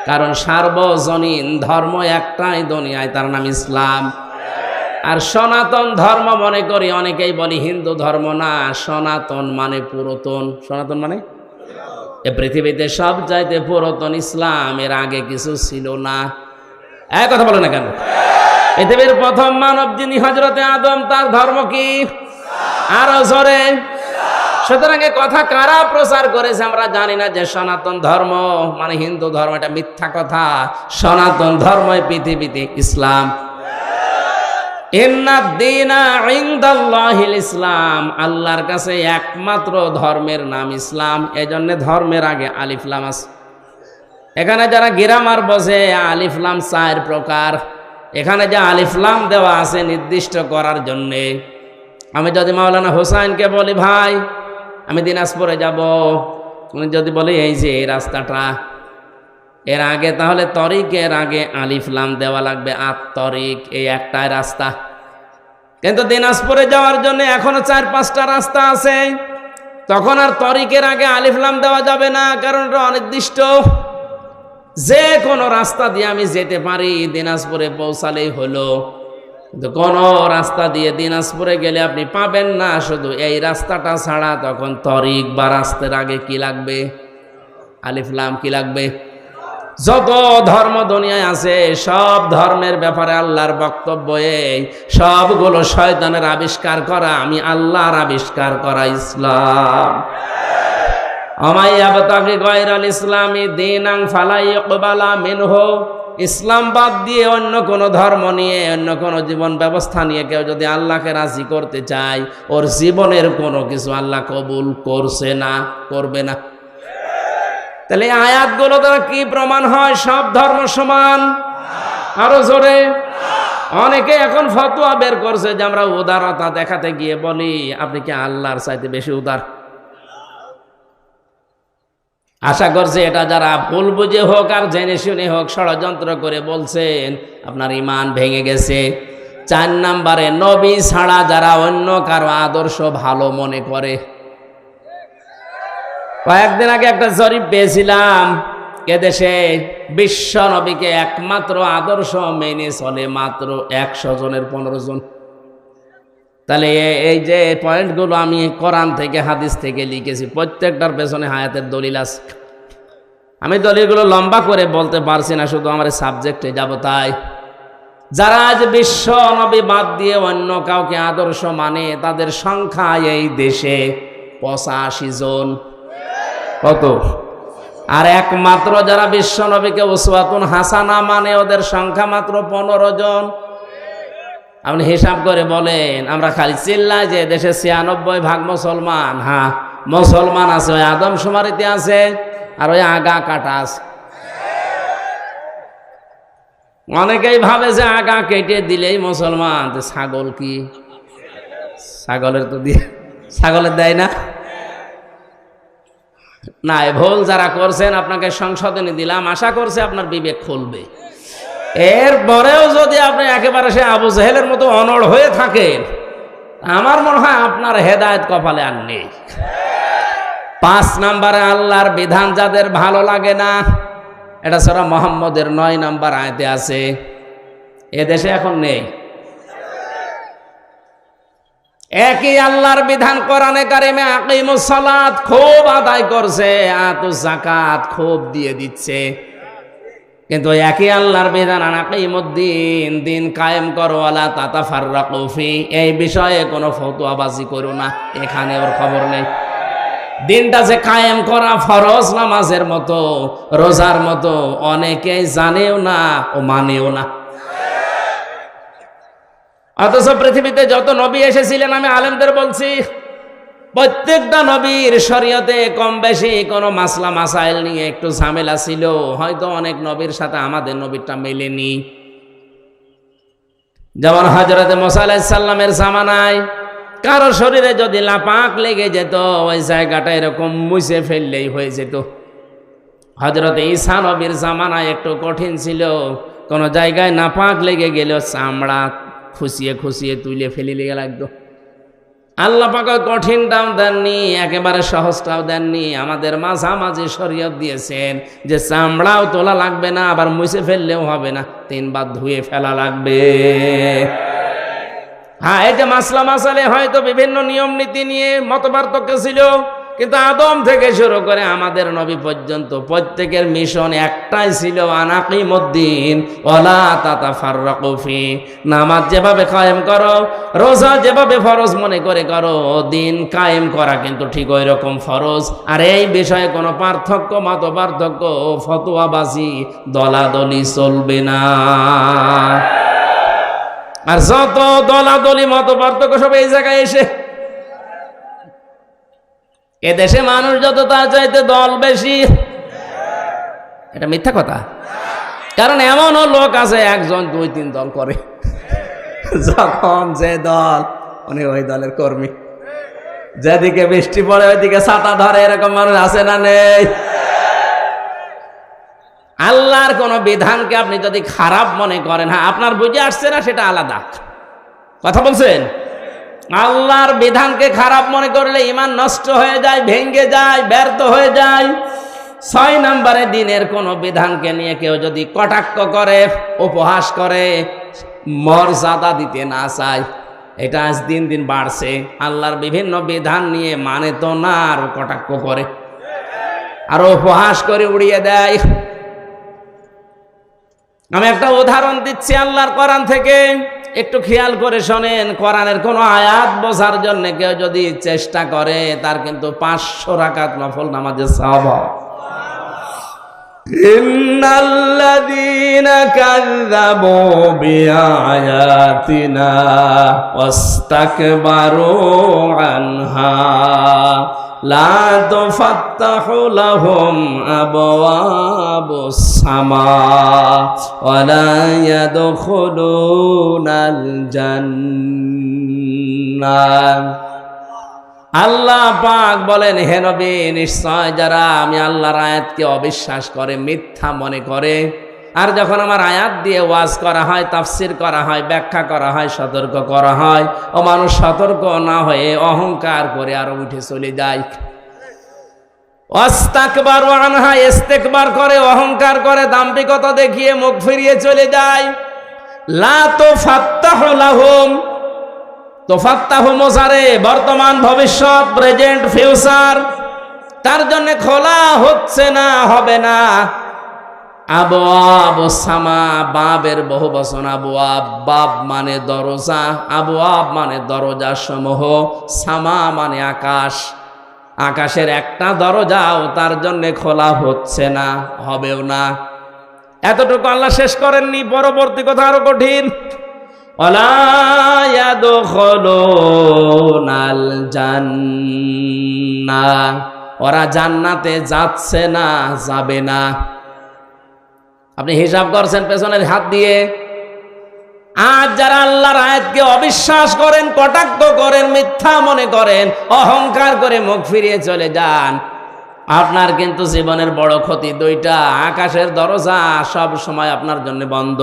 S1: কারণ সার্বজনীন ধর্ম একটাই দুনিয়ায়, তার নাম ইসলাম। আর সনাতন ধর্ম মনে করি অনেকেই বলি হিন্দু ধর্ম না, সনাতন মানে পুরাতন। সনাতন মানে এ পৃথিবীতে সব চাইতে পুরাতন ইসলাম, এর আগে কিছু ছিল না। এক কথা বলে না কেন? পৃথিবীর প্রথম মানব যিনি হযরতে আদম, তার ধর্ম কি? আরো জোরে। সুতরাং এ কথা কারা প্রচার করেছে আমরা জানি না, যে সনাতন ধর্ম মানে হিন্দু ধর্ম, এটা মিথ্যা কথা। সনাতন ধর্মই পৃথিবীতে ইসলাম। ইন্নাদ-দীনা ইনদাল্লাহিল ইসলাম, আল্লাহর কাছে একমাত্র ধর্মের নাম ইসলাম। এজন্য ধর্মের আগে আলিফ লাম আছে। এখানে যারা গ্রামার বোঝে, আলিফ লাম 4 প্রকার। এখানে যে আলিফ লাম দেওয়া আছে নির্দিষ্ট করার জন্যে। আমি যদি মাওলানা হোসাইনকে বলি ভাই আমি দিনাজপুরে যাব, উনি যদি বলে এই যে এই রাস্তাটা, এর আগে তাহলে তরিকের আগে আলিফ লাম দেওয়া লাগবে। তরিক এই একটাই রাস্তা, কিন্তু দিনাজপুরে যাওয়ার জন্য এখনো 4-5টা রাস্তা আছে। তখন আর তরিকের আগে আলিফ লাম দেওয়া যাবে না, কারণ এটা অনির্দিষ্ট। যে কোনো রাস্তা দিয়ে আমি যেতে পারি, দিনাজপুরে পৌঁছালেই হলো। কিন্তু কোন রাস্তা দিয়ে দিনাজপুরে গেলে আপনি পাবেন না শুধু এই রাস্তাটা ছাড়া। তখন তরিক বা রাস্তার আগে কি লাগবে? আলিফ লাম কি লাগবে? যত ধর্ম দুনিয়ায় আছে সব ধর্মের ব্যাপারে আল্লাহর বক্তব্য এই, সবগুলো শয়তানের আবিষ্কার করা, আমি আল্লাহর আবিষ্কার করা ইসলাম। আমাইয়াবতাগি গায়রাল ইসলামি দীনান ফালা ইকবালা মিনহু। ইসলাম বাদ দিয়ে অন্য কোন ধর্ম নিয়ে, অন্য কোন জীবন ব্যবস্থা নিয়ে কেউ যদি আল্লাহকে রাজি করতে চায়, ওর জীবনের কোনো কিছু আল্লাহ কবুল করছে না, করবে না। তাহলে আয়াতগুলো দ্বারা কি প্রমাণ হয়? সব ধর্ম সমান? আরো জোরে। অনেকে এখন ফতোয়া বের করছে যে আমরা উদারতা দেখাতে গিয়ে বলি আপনি কি আল্লাহর চাইতে বেশি উদার? আশা করছি এটা যারা ভুল বুঝে হোক আর জেনে শুনে হোক ষড়যন্ত্র করে বলছেন, আপনার ঈমান ভেঙে গেছে। 4 নম্বরে, নবী ছাড়া যারা অন্য কারো আদর্শ ভালো মনে করে। কয়েকদিন আগে একটা জরিপ পেয়েছিলাম, এদেশে বিশ্ব নবীকে একমাত্র আদর্শ মেনে চলে মাত্র 100 জনের 15 জন। তাহলে এই যে পয়েন্টগুলো আমি কোরআন থেকে হাদিস থেকে লিখেছি, প্রত্যেকটার পেছনে হায়াতের দলিল আছে। আমি দলিলগুলো লম্বা করে বলতে পারছি না, শুধু আমার সাবজেক্টে যাব। তাই যারা আজ বিশ্ব নবী বাদ দিয়ে অন্য কাউকে আদর্শ মানে, তাদের সংখ্যা এই দেশে 85 জন। কত? আর একমাত্র যারা বিশ্ব নবীকে উসওয়াতুন হাসানা মানে, ওদের সংখ্যা মাত্র 15 জন। আপনি হিসাব করে বলেন, আমরা খালি চিল্লাই যে দেশে 96% মুসলমান। হ্যাঁ, মুসলমান আছে, ওই আদমশুমারিতে আছে, আর ওই আগা কাটা আছে। অনেকেই ভাবে যে আগা কেটে দিলেই মুসলমান। ছাগল কি? ছাগলের তো দিয়ে, ছাগলের দেয় না। না, ভুল যারা করছেন আপনাকে সংশোধনী দিলাম, আশা করছে আপনার বিবেক খুলবে। এরপরেও যদি আপনি একেবারে সে আবু জেহেলের মতো অনড় হয়ে থাকেন, আমার মনে হয় আপনার হেদায়েত কপালে আর নেই। 5 নম্বরে, আল্লাহর বিধান যাদের ভালো লাগে না, এটা সূরা মুহাম্মদের 9 নম্বর আয়াতে আছে। এদেশে এখন নেই। একই আল্লাহর বিধান কোরআনে কারিমে আকিমুস সালাত খুব আদায় করছে, আতুজ যাকাত খুব দিয়ে দিচ্ছে, কিন্তু একই আল্লাহর বিধান আকিমুদ্দিন, দিন কায়েম করো, ওয়ালা তাতাফাররাকু ফি, এই বিষয়ে কোনো ফতোয়াবাজি করো না। এখানে ওর খবর নেই। দিনটা যে কায়েম করা ফরজ নামাজের মতো, রোজার মতো, অনেকেই জানেও না ও মানেও না। অথচ পৃথিবীতে যত নবী এসেছিলেন, আমি আলেমদের বলছি, প্রত্যেকটা নবীর শরীয়তে কম বেশি কোনো মাসলা মাসাইল নিয়ে একটু ঝামেলা ছিল। হয়তো অনেক নবীর সাথে আমাদের নবীরটা মেলেনি। যেমন হযরত মুসা আলাইহিস সালামের জামানায় কারো শরীরে যদি লাপাক লেগে যেত, ওই জায়গাটা এরকম মুছে ফেললেই হয়ে যেত। হযরত ঈসা নবীর জামানায় একটু কঠিন ছিল, কোন জায়গায় নাপাক লেগে গেল চামড়া খুশিয়ে খুশিয়ে তুলে ফেলে লেগে লাগতো। আল্লাহ পাক কঠিনটাও দেননি, একেবারে সহজটাও দেননি, আমাদের মাঝামাঝি শরীয়ত দিয়েছেন যে চামড়াও তোলা লাগবে না, আবার মুছে ফেললেও হবে না, 3 বার ধুয়ে ফেলা লাগবে। হ্যাঁ, এই যে মাসলা মাসালে হয়তো বিভিন্ন নিয়ম নীতি নিয়ে মতপার্থক্য ছিল, কিন্তু আদম থেকে শুরু করে আমাদের নবী পর্যন্ত প্রত্যেকের মিশন একটাই ছিল, আনাকিমুদ্দিন ওয়ালা তাতাফাররাকু ফি। নামাজ যেভাবে কায়েম করো, রোজা যেভাবে ফরজ মনে করে করো, দিন কায়েম করা কিন্তু ঠিক ওই রকম ফরজ। আর এই বিষয়ে কোনো পার্থক্য, মত পার্থক্য, ফতোয়াবাজি, দলাদলি চলবে না। আর যত দলাদলি মত পার্থক্য সব এই জায়গায় এসে, এদেশে মানুষ যত তার চাইতে দল বেশি। এটা মিথ্যা কথা। কারণ এমনও লোক আছে 1 জন 2 3 দল করে, যখন যে দল উনি ওই দলের কর্মী, যেদিকে বৃষ্টি পড়ে ওইদিকে ছাতা ধরে, এরকম মানুষ আছে না নেই? আল্লাহর কোন বিধানকে আপনি যদি খারাপ মনে করেন, হ্যাঁ আপনার বুঝে আসছে না, সেটা আলাদা কথা বলছেন। আল্লাহর বিধানকে খারাপ মনে করলে ঈমান নষ্ট হয়ে যায়, ভেঙে যায়, ব্যর্থ হয়ে যায়। 6 নম্বরে দিনের কোন বিধানকে নিয়ে কেউ যদি কটাক্ষ করে, উপহাস করে, মর্যাদা দিতে না চায়, এটা আজ দিন দিন বাড়ছে। আল্লাহর বিভিন্ন বিধান নিয়ে মানে তো না, আর কটাক্ষ করে, আর উপহাস করে উড়িয়ে দেয়। আমি একটা উদাহরণ দিচ্ছি আল্লাহর কোরআন থেকে, একটু খেয়াল করে শোনেন। কোরআনের কোন আয়াত বোঝার জন্য কেউ যদি চেষ্টা করে, তার কিন্তু 500 রাকাত নফল নামাজের সওয়াব। ইন্নাল্লাযীনা কাযযাবু বিআয়াতিনা ওয়াস্তাকবারু আনহা লা তুফাত্তাহু লাহুম আবওয়াবুস সামা ওয়া লা ইয়াদখুলুনাল জান্নাহ। আল্লাহ পাক বলেন, হে নবী, নিশ্চয় যারা আমি আল্লাহর আয়াতকে অবিশ্বাস করে, মিথ্যা মনে করে, আর যখন আমার আয়াত দিয়ে ওয়াজ করা হয়, তাফসির করা হয়, ব্যাখ্যা করা হয়, সতর্ক করা হয়, ও মানুষ সতর্ক না হয়ে অহংকার করে আরো উঠে চলে যায়। ওয়াস্তাকবারু আনহা, ইস্তেকবার করে, অহংকার করে, দাম্ভিকতা দেখিয়ে মুখ ফিরিয়ে চলে যায়। লা তুফাত্তাহু লাহুম, তোফাত্তাহু মোজারে, বর্তমান, ভবিষ্যৎ, প্রেজেন্ট, ফিউচার, তার জন্য খোলা হচ্ছে না, হবে না। আবওয়াবুস সামা, বাবের বহু বচন আবওয়াব, বাব মানে দরজা, আবওয়াব মানে দরজা সমূহ, সামা মানে আকাশ, আকাশের একটা দরজাও তার জন্য খোলা হচ্ছে না, হবেও না। এতটুকু আল্লাহ শেষ করেননি, পরবর্তী কথা আরো কঠিন। ওয়ালা ইয়াদখুলুনাল জান্নাহ, ওরা জান্নাতে যাচ্ছে না, যাবে না। আপনি হিসাব করছেন পেছনের হাত দিয়ে। আজ যারা আল্লাহর আয়াতকে অবিশ্বাস করেন, কটাক্ষ করেন, মিথ্যা মনে করেন, অহংকার করে মুখ ফিরিয়ে চলে যান, আপনার কিন্তু জীবনের বড় ক্ষতি দুইটা। আকাশের দরজা সব সময় আপনার জন্য বন্ধ,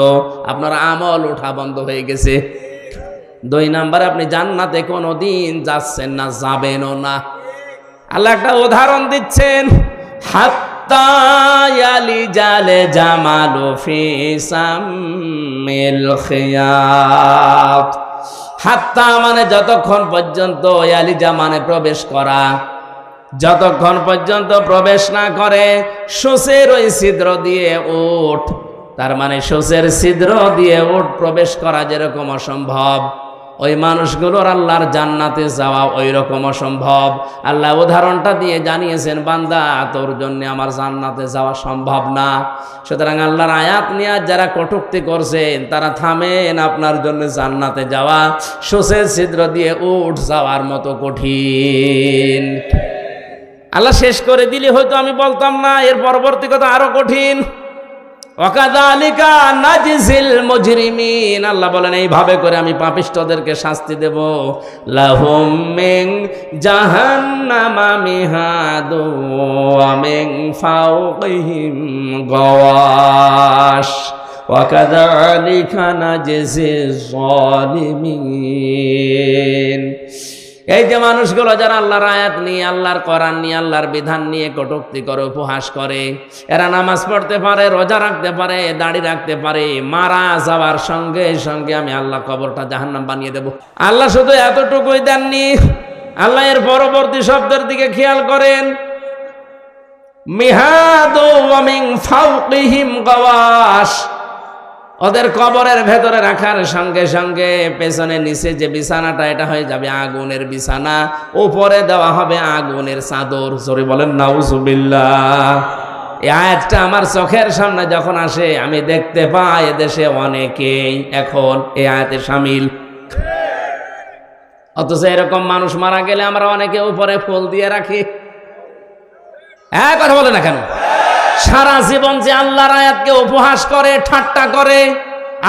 S1: আপনার আমল ওঠা বন্ধ হয়ে গেছে। 2 নাম্বার, আপনি জান্নাতে কোনোদিন যাচ্ছেন না, যাবেনও না। আল্লাহ একটা উদাহরণ দিচ্ছেন, হাত্তা ইয়ালিজাল জামালু ফি সামিল খিয়াত। হাত্তা মানে যতক্ষণ পর্যন্ত, ইয়ালিজা মানে প্রবেশ করা, যতক্ষণ পর্যন্ত প্রবেশ না করে সূচের ওই ছিদ্র দিয়ে উট, তার মানে সূচের ছিদ্র দিয়ে উট প্রবেশ করা যেরকম অসম্ভব, ওই মানুষগুলোর আল্লাহর জান্নাতে যাওয়া ওই রকম অসম্ভব। আল্লাহ উদাহরণটা দিয়ে জানিয়েছেন, বান্দা, তোর জন্য আমার জান্নাতে যাওয়া সম্ভব না। সুতরাং আল্লাহর আয়াত নিয়ে যারা কটূক্তি করছেন, তারা থামেন, আপনার জন্য জান্নাতে যাওয়া সূচের ছিদ্র দিয়ে উট যাওয়ার মতো কঠিন। আল্লাহ শেষ করে দিলে হয়তো আমি বলতাম না, এর পরবর্তী কথা আরো কঠিন। ওয়াকাযালিকা নাজিজিল মুজরিমিন, আল্লাহ বলেন এইভাবে করে আমি পাপিষ্ঠদেরকে শাস্তি দেব। লাহুম মিন জাহান্নামা মিহাদু ওয়া মিন ফাওকিহিম গাওয়াশ ওয়াকাযালিকা নাজিজিজ যালিমিন। এই যে মানুষগুলো যারা আল্লাহর আয়াত নিয়ে, আল্লাহর কোরআন নিয়ে, আল্লাহর বিধান নিয়ে কটূক্তি করে, উপহাস করে, এরা নামাজ পড়তে পারে, রোজা রাখতে পারে, দাড়ি রাখতে পারে, মারা যাওয়ার সঙ্গে সঙ্গে আমি আল্লাহ কবরটা জাহান্নাম বানিয়ে দেব। আল্লাহ শুধু এতটুকুই দেননি, আল্লাহ এর পরবর্তী শব্দের দিকে খেয়াল করেন, মিহাদু ওয়া মিন ফাওকিহিম গাওয়াশ, ওদের কবরের ভেতরে রাখার সঙ্গে সঙ্গে পেছনে নিচে যে বিছানাটা, এটা হয়ে যাবে আগুনের বিছানা, উপরে দেওয়া হবে আগুনের চাদর। জোরে বলেন নাউজুবিল্লাহ। এই আয়াতটা আমার চোখের সামনে যখন আসে, আমি দেখতে পাই এদেশে অনেকেই এখন এই আয়াতে শামিল। অথচ এরকম মানুষ মারা গেলে আমরা অনেকে উপরে ফুল দিয়ে রাখি। কথা বলে না কেন? সারা জীবন যে আল্লাহর আয়াতকে উপহাস করে, ঠাট্টা করে,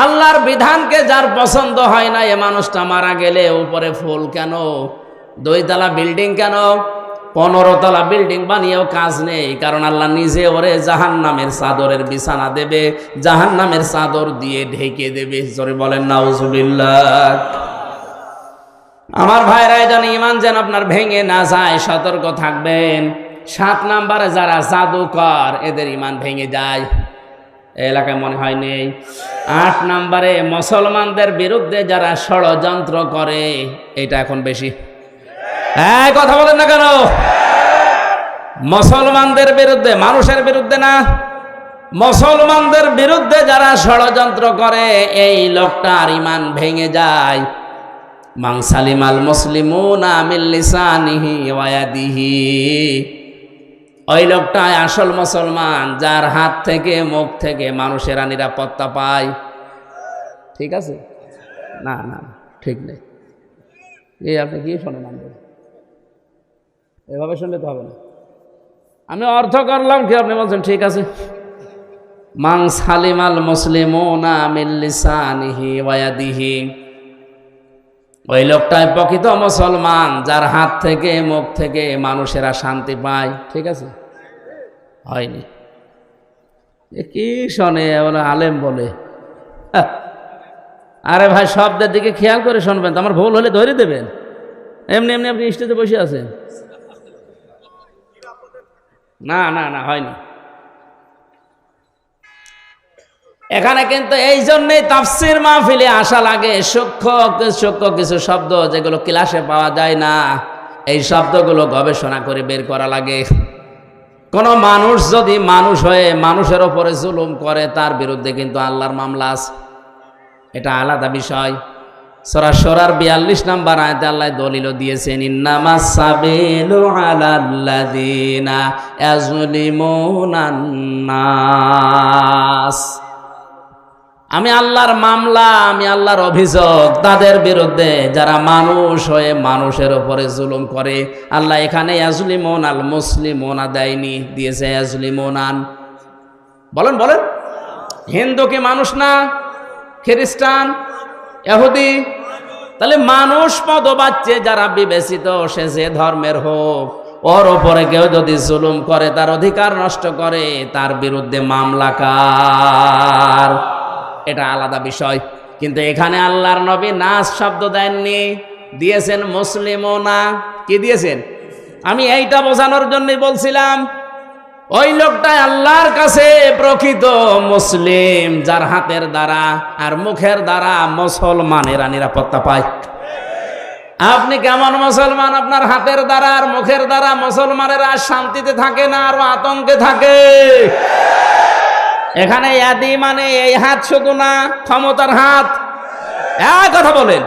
S1: আল্লাহর বিধানকে যার পছন্দ হয় না, এ মানুষটা মারা গেলে উপরে ফুল কেন? 2 তলা বিল্ডিং কেন? 15 তলা বিল্ডিং বানিয়েও কাজ নেই, কারণ আল্লাহ নিজে ওরে জাহান্নামের চাদরের বিছানা দেবে, জাহান্নামের চাদর দিয়ে ঢেকে দেবে। জোরে বলেন নাউজুবিল্লাহ। আমার ভাইরা, যেন ঈমান যেন আপনার ভেঙে না যায়, সতর্ক থাকবেন। 7 নম্বরে যারা জাদুকর, এদের ইমান ভেঙে যায়, এলাকায় মনে হয় নেই। 8 নম্বরে মুসলমানদের বিরুদ্ধে যারা ষড়যন্ত্র করে, এটা এখন বেশি। হ্যাঁ, কথা বলেন না কেন? মুসলমানদের বিরুদ্ধে, মানুষের বিরুদ্ধে না, মুসলমানদের বিরুদ্ধে যারা ষড়যন্ত্র করে, এই লোকটার ইমান ভেঙে যায়। মান সালিমাল মুসলিমুনা মিন লিসানিহি ওয়া ইয়াদিহি, ওই লোকটাই আসল মুসলমান, যার হাত থেকে মুখ থেকে মানুষেরা নিরাপত্তা পায়। ঠিক আছে? না না, ঠিক নেই। এই আপনি কি শোনেন? এভাবে শুনলে তো হবে না। আমি অর্থ করলাম কি, আপনি বলছেন ঠিক আছে। মান সালিমাল মুসলিমুনা মিন লিসানিহি ওয়া ইয়াদিহি, ওই লোকটাই প্রকৃত মুসলমান, যার হাত থেকে মুখ থেকে মানুষেরা শান্তি পায়। ঠিক আছে? হয়নি। কি শোনে ওরা আলেম বলে? আরে ভাই, শব্দের দিকে খেয়াল করে শুনবেন, তো আমার ভুল হলে ধরে দেবেন। এমনি এমনি আপনি স্টেজে বসে আছেন। না না না, হয়নি। এখানে কিন্তু এই জন্যই তাফসীর মাহফিলে আসা লাগে। সূক্ষ্ম কিছু শব্দ যেগুলো ক্লাসে পাওয়া যায় না, এই শব্দগুলো গবেষণা করে বের করা লাগে। কোন মানুষ যদি মানুষ হয়ে মানুষের ওপরে জুলুম করে, তার বিরুদ্ধে কিন্তু আল্লাহর মামলা আছে, এটা আলাদা বিষয়। সূরা শুরার 42 নম্বর আয়াতে আল্লাহ দলিল দিয়েছেন, ইন্নামাস সাবিলু আলাল্লাযিনা ইয়াজলিমুনান নাস। আমি আল্লাহর মামলা, আমি আল্লাহর অভিযোগ তাদের বিরুদ্ধে যারা মানুষ হয়ে মানুষের উপরে জুলুম করে। আল্লাহ এখানে ইয়াজলিমুনাল মুসলিমুনা দেয়নি, দিয়েছে ইয়াজলিমুনান। বলেন বলেন, হিন্দু কি মানুষ না? খ্রিস্টান, ইহুদি? তাহলে মানুষ পদবাচ্যে যারা বিবেচিত, সে যে ধর্মের হোক, ওর উপরে কেউ যদি জুলুম করে, তার অধিকার নষ্ট করে, তার বিরুদ্ধে মামলা কার? এটা আলাদা বিষয়। কিন্তু এখানে আল্লাহর নবী নাস শব্দ দেননি, দিয়েছেন মুসলিমুনা। কি দিয়েছেন? আমি এইটা বোঝানোর জন্যই বলছিলাম, ওই লোকটাই আল্লাহর কাছে প্রকৃত মুসলিম, যার হাতের দ্বারা আর মুখের দ্বারা মুসলমানেরা নিরাপত্তা পায়। আপনি কেমন মুসলমান? আপনার হাতের দ্বারা আর মুখের দ্বারা মুসলমানেরা শান্তিতে থাকে না, আরো আতঙ্কে থাকে। এখানে ইয়াদি মানে এই হাত শুধু না, ক্ষমতার হাত। এক কথা বলেন,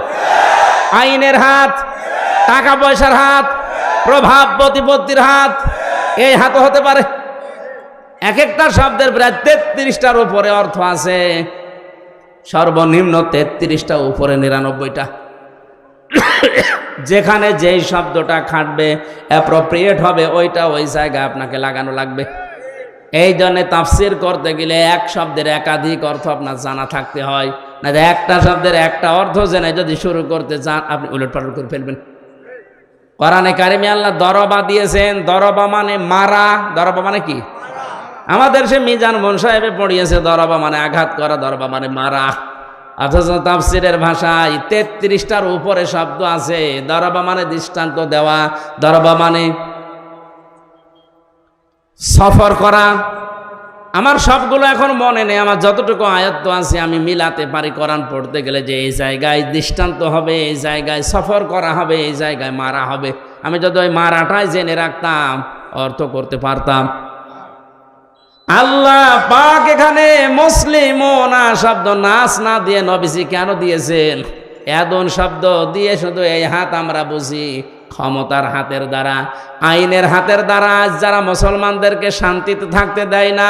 S1: আইনের হাত, টাকা পয়সার হাত, প্রভাব প্রতিপত্তির হাত, এই হাতও হতে পারে। এক একটা শব্দের প্রায় 33টার উপরে অর্থ আছে, সর্বনিম্ন 33টা, উপরে 99টা। যেখানে যেই শব্দটা খাটবে, অ্যাপ্রোপ্রিয়েট হবে, ওইটা ওই জায়গায় আপনাকে লাগানো লাগবে। এই জন্য তাফসীর করতে গেলে এক শব্দের একাধিক অর্থ আপনার জানা থাকতে হয়, না একটা শব্দের একটা অর্থ জেনে যদি শুরু করতে চান, আপনি উলটপালট করে ফেলবেন। কোরআনে কারিমে আল্লাহ দরবা দিয়েছেন, দরবা মানে মারা। দরবা মানে কি? আমাদের সে মিজান মন সাহেবে পড়িয়েছে, দরবা মানে আঘাত করা, দরবা মানে মারা। অথচ তাফসীরের ভাষায় 33টার উপরে শব্দ আছে। দরবা মানে দৃষ্টান্ত দেওয়া, দরবা মানে সফর করা। আমার সবগুলো এখন মনে নেই, আমার যতটুকু আয়ত্ত আছে আমি মিলাতে পারি কোরআন পড়তে গেলে, যে এই জায়গায় দৃষ্টান্ত হবে, এই জায়গায় সফর করা হবে, এই জায়গায় মারা হবে। আমি যদি ওই মারাটাই জেনে রাখতাম, অর্থ করতে পারতাম। আল্লাহ পাক এখানে মুসলিমুনা শব্দ নাস না দিয়ে নবীজি কেন দিয়েছেন? এদন শব্দ দিয়ে শুধু এই হাত আমরা বুঝি ক্ষমতার হাতের দ্বারা, আইনের হাতের দ্বারা। যারা মুসলমানদেরকে শান্তিতে থাকতে দেয় না,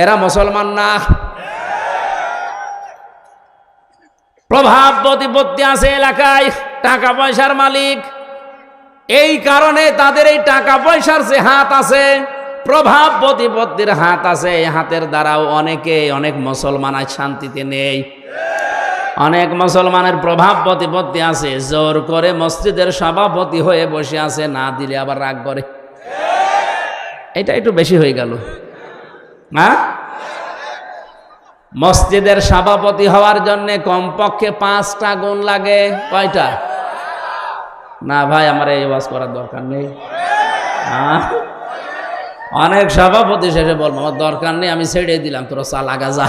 S1: এরা মুসলমান না। প্রভাব প্রতিপত্তি আছে এলাকায়, টাকা পয়সার মালিক, এই কারণে তাদের এই টাকা পয়সার যে হাত আছে, প্রভাব প্রতিপত্তির হাত আছে, এই হাতের দ্বারাও অনেক মুসলমান আজ শান্তিতে নেই। অনেক মুসলমানের প্রভাব প্রতিপত্তি আছে, জোর করে মসজিদের সভাপতি হয়ে বসে আছে, না দিলে আবার রাগ করে। এটা একটু বেশি হয়ে গেল। হ্যাঁ, মসজিদের সভাপতি হওয়ার জন্য কমপক্ষে 5টা গুণ লাগে। কয়টা? না ভাই, আমার এই ওয়াজ করার দরকার নেই। অনেক সভাপতি শেষে বলবো আমার দরকার নেই, আমি ছেড়ে দিলাম, তোরা চালাগা যা।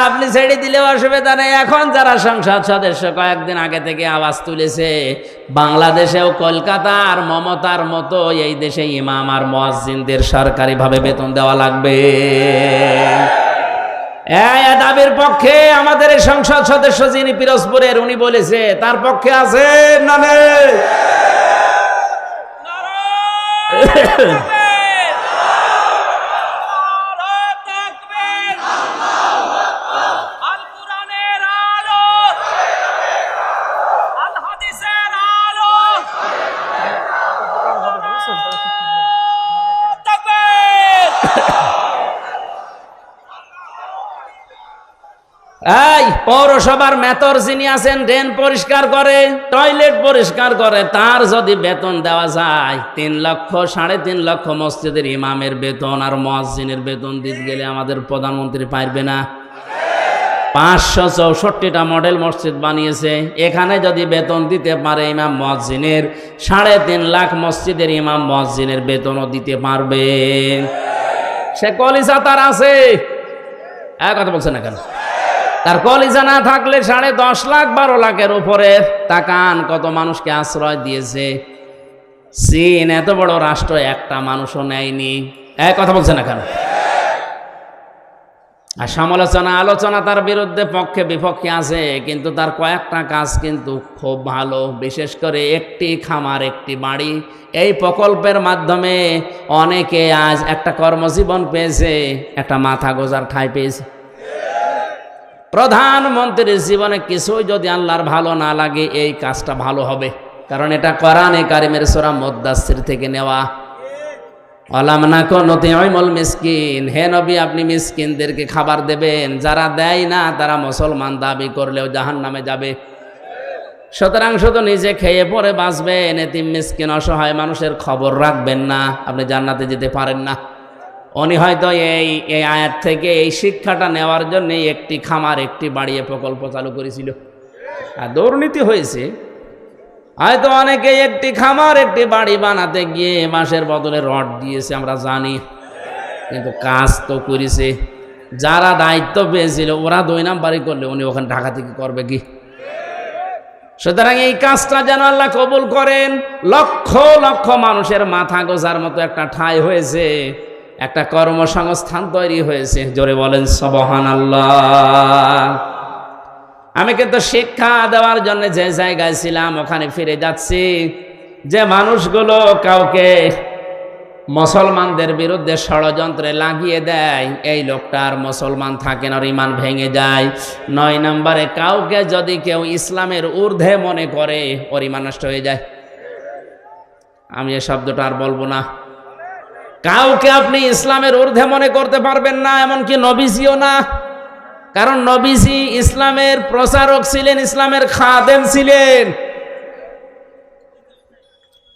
S1: আপনি ছেড়ে দিলেও অসুবিধা নেই। এখন যারা সংসদ সদস্য কয়েকদিন আগে থেকে আওয়াজ তুলেছে, বাংলাদেশেও কলকাতার মমতার মতো এই দেশে ইমাম আর মুয়াজ্জিনদের সরকারিভাবে বেতন দেওয়া লাগবে, এই দাবির পক্ষে আমাদের এই সংসদ সদস্য যিনি পিরোজপুরের, উনি বলেছে, তার পক্ষে আছে না নেই? এই পৌরসভার মেয়র যিনি আছেন, ড্রেন পরিষ্কার করে, টয়লেট পরিষ্কার করে, তার যদি বেতন দেওয়া যায় 3 লক্ষ 3.5 লক্ষ, মসজিদের ইমামের বেতন আর মুয়াজ্জিনের বেতন দিতে গেলে আমাদের প্রধানমন্ত্রী পারবে না। 564টা মডেল মসজিদ বানিয়েছে, এখানে যদি বেতন দিতে পারে ইমাম মুয়াজ্জিনের, 3.5 লাখ মসজিদের ইমাম মুয়াজ্জিনের বেতনও দিতে পারবে। সে কলিজা তার আছে, কথা বলছে না কেন? তার কলিজা না থাকলে 10.5 লাখ 12 লাখের উপরে, তাকান কত মানুষকে আশ্রয় দিয়েছে। চীন এত বড় রাষ্ট্র, একটা মানুষও নেয়নি। কথা বলছে না কেন? আর সমালোচনা আলোচনা তার বিরুদ্ধে পক্ষে বিপক্ষে আছে, কিন্তু তার কয়েকটা কাজ কিন্তু খুব ভালো। বিশেষ করে একটি খামার একটি বাড়ি, এই প্রকল্পের মাধ্যমে অনেকে আজ একটা কর্মজীবন পেয়েছে, একটা মাথা গোজার ঠাঁই পেয়েছে। প্রধানমন্ত্রীর জীবনে কিছুই যদি আল্লাহর ভালো না লাগে, এই কাজটা ভালো হবে, কারণ এটা কোরআনে কারিমের সূরা মুদ্দাসসির থেকে নেওয়া। আলাম নাকুন নুতি'মুল মিসকিন, হে নবী আপনি মিসকিনদেরকে খাবার দেবেন, যারা দেয় না তারা মুসলমান দাবি করলেও জাহান্নামে যাবে। সুতরাং শুধু নিজে খেয়ে পরে বাঁচবেন, এতিম মিসকিন অসহায় মানুষের খবর রাখবেন না, আপনি জান্নাতে যেতে পারেন না। উনি হয়তো এই আয়াত থেকে এই শিক্ষাটা নেওয়ার জন্য একটি খামার একটি বাড়িয়ে প্রকল্প চালু করেছিল। আর দুর্নীতি হয়েছে, হয়তো অনেকে একটি খামার একটি বাড়ি বানাতে গিয়ে মাসের বদলে রড দিয়েছে, আমরা জানি, কিন্তু কাজ তো করেছে। যারা দায়িত্ব পেয়েছিল ওরা 2 নাম্বারই করলে উনি ওখানে ঢাকা থেকে করবে কি? সুতরাং এই কাজটা যেন আল্লাহ কবুল করেন। লক্ষ লক্ষ মানুষের মাথা গোজার মতো একটা ঠাঁই হয়েছে, একটা কর্মসংস্থান তৈরি হয়েছে। জোরে বলেন সুবহানাল্লাহ। আমি কিন্তু শিক্ষা দেওয়ার জন্য যে জায়গায় ছিলাম ওখানে ফিরে যাচ্ছি। যে মানুষগুলো কাউকে মুসলমানদের বিরুদ্ধে ষড়যন্ত্রে লাগিয়ে দেয়, এই লোকটার মুসলমান থাকে না, ইমান ভেঙে যায়। 9 নম্বরে কাউকে যদি কেউ ইসলামের ঊর্ধ্বে মনে করে, ওর ইমান নষ্ট হয়ে যায়। আমি এই শব্দটা আর বলবো না। কাউকে আপনি ইসলামের ঊর্ধ্বে মনে করতে পারবেন না, এমনকি নবীজিও না। কারণ নবীজি ইসলামের প্রচারক ছিলেন, ইসলামের খাদেম ছিলেন।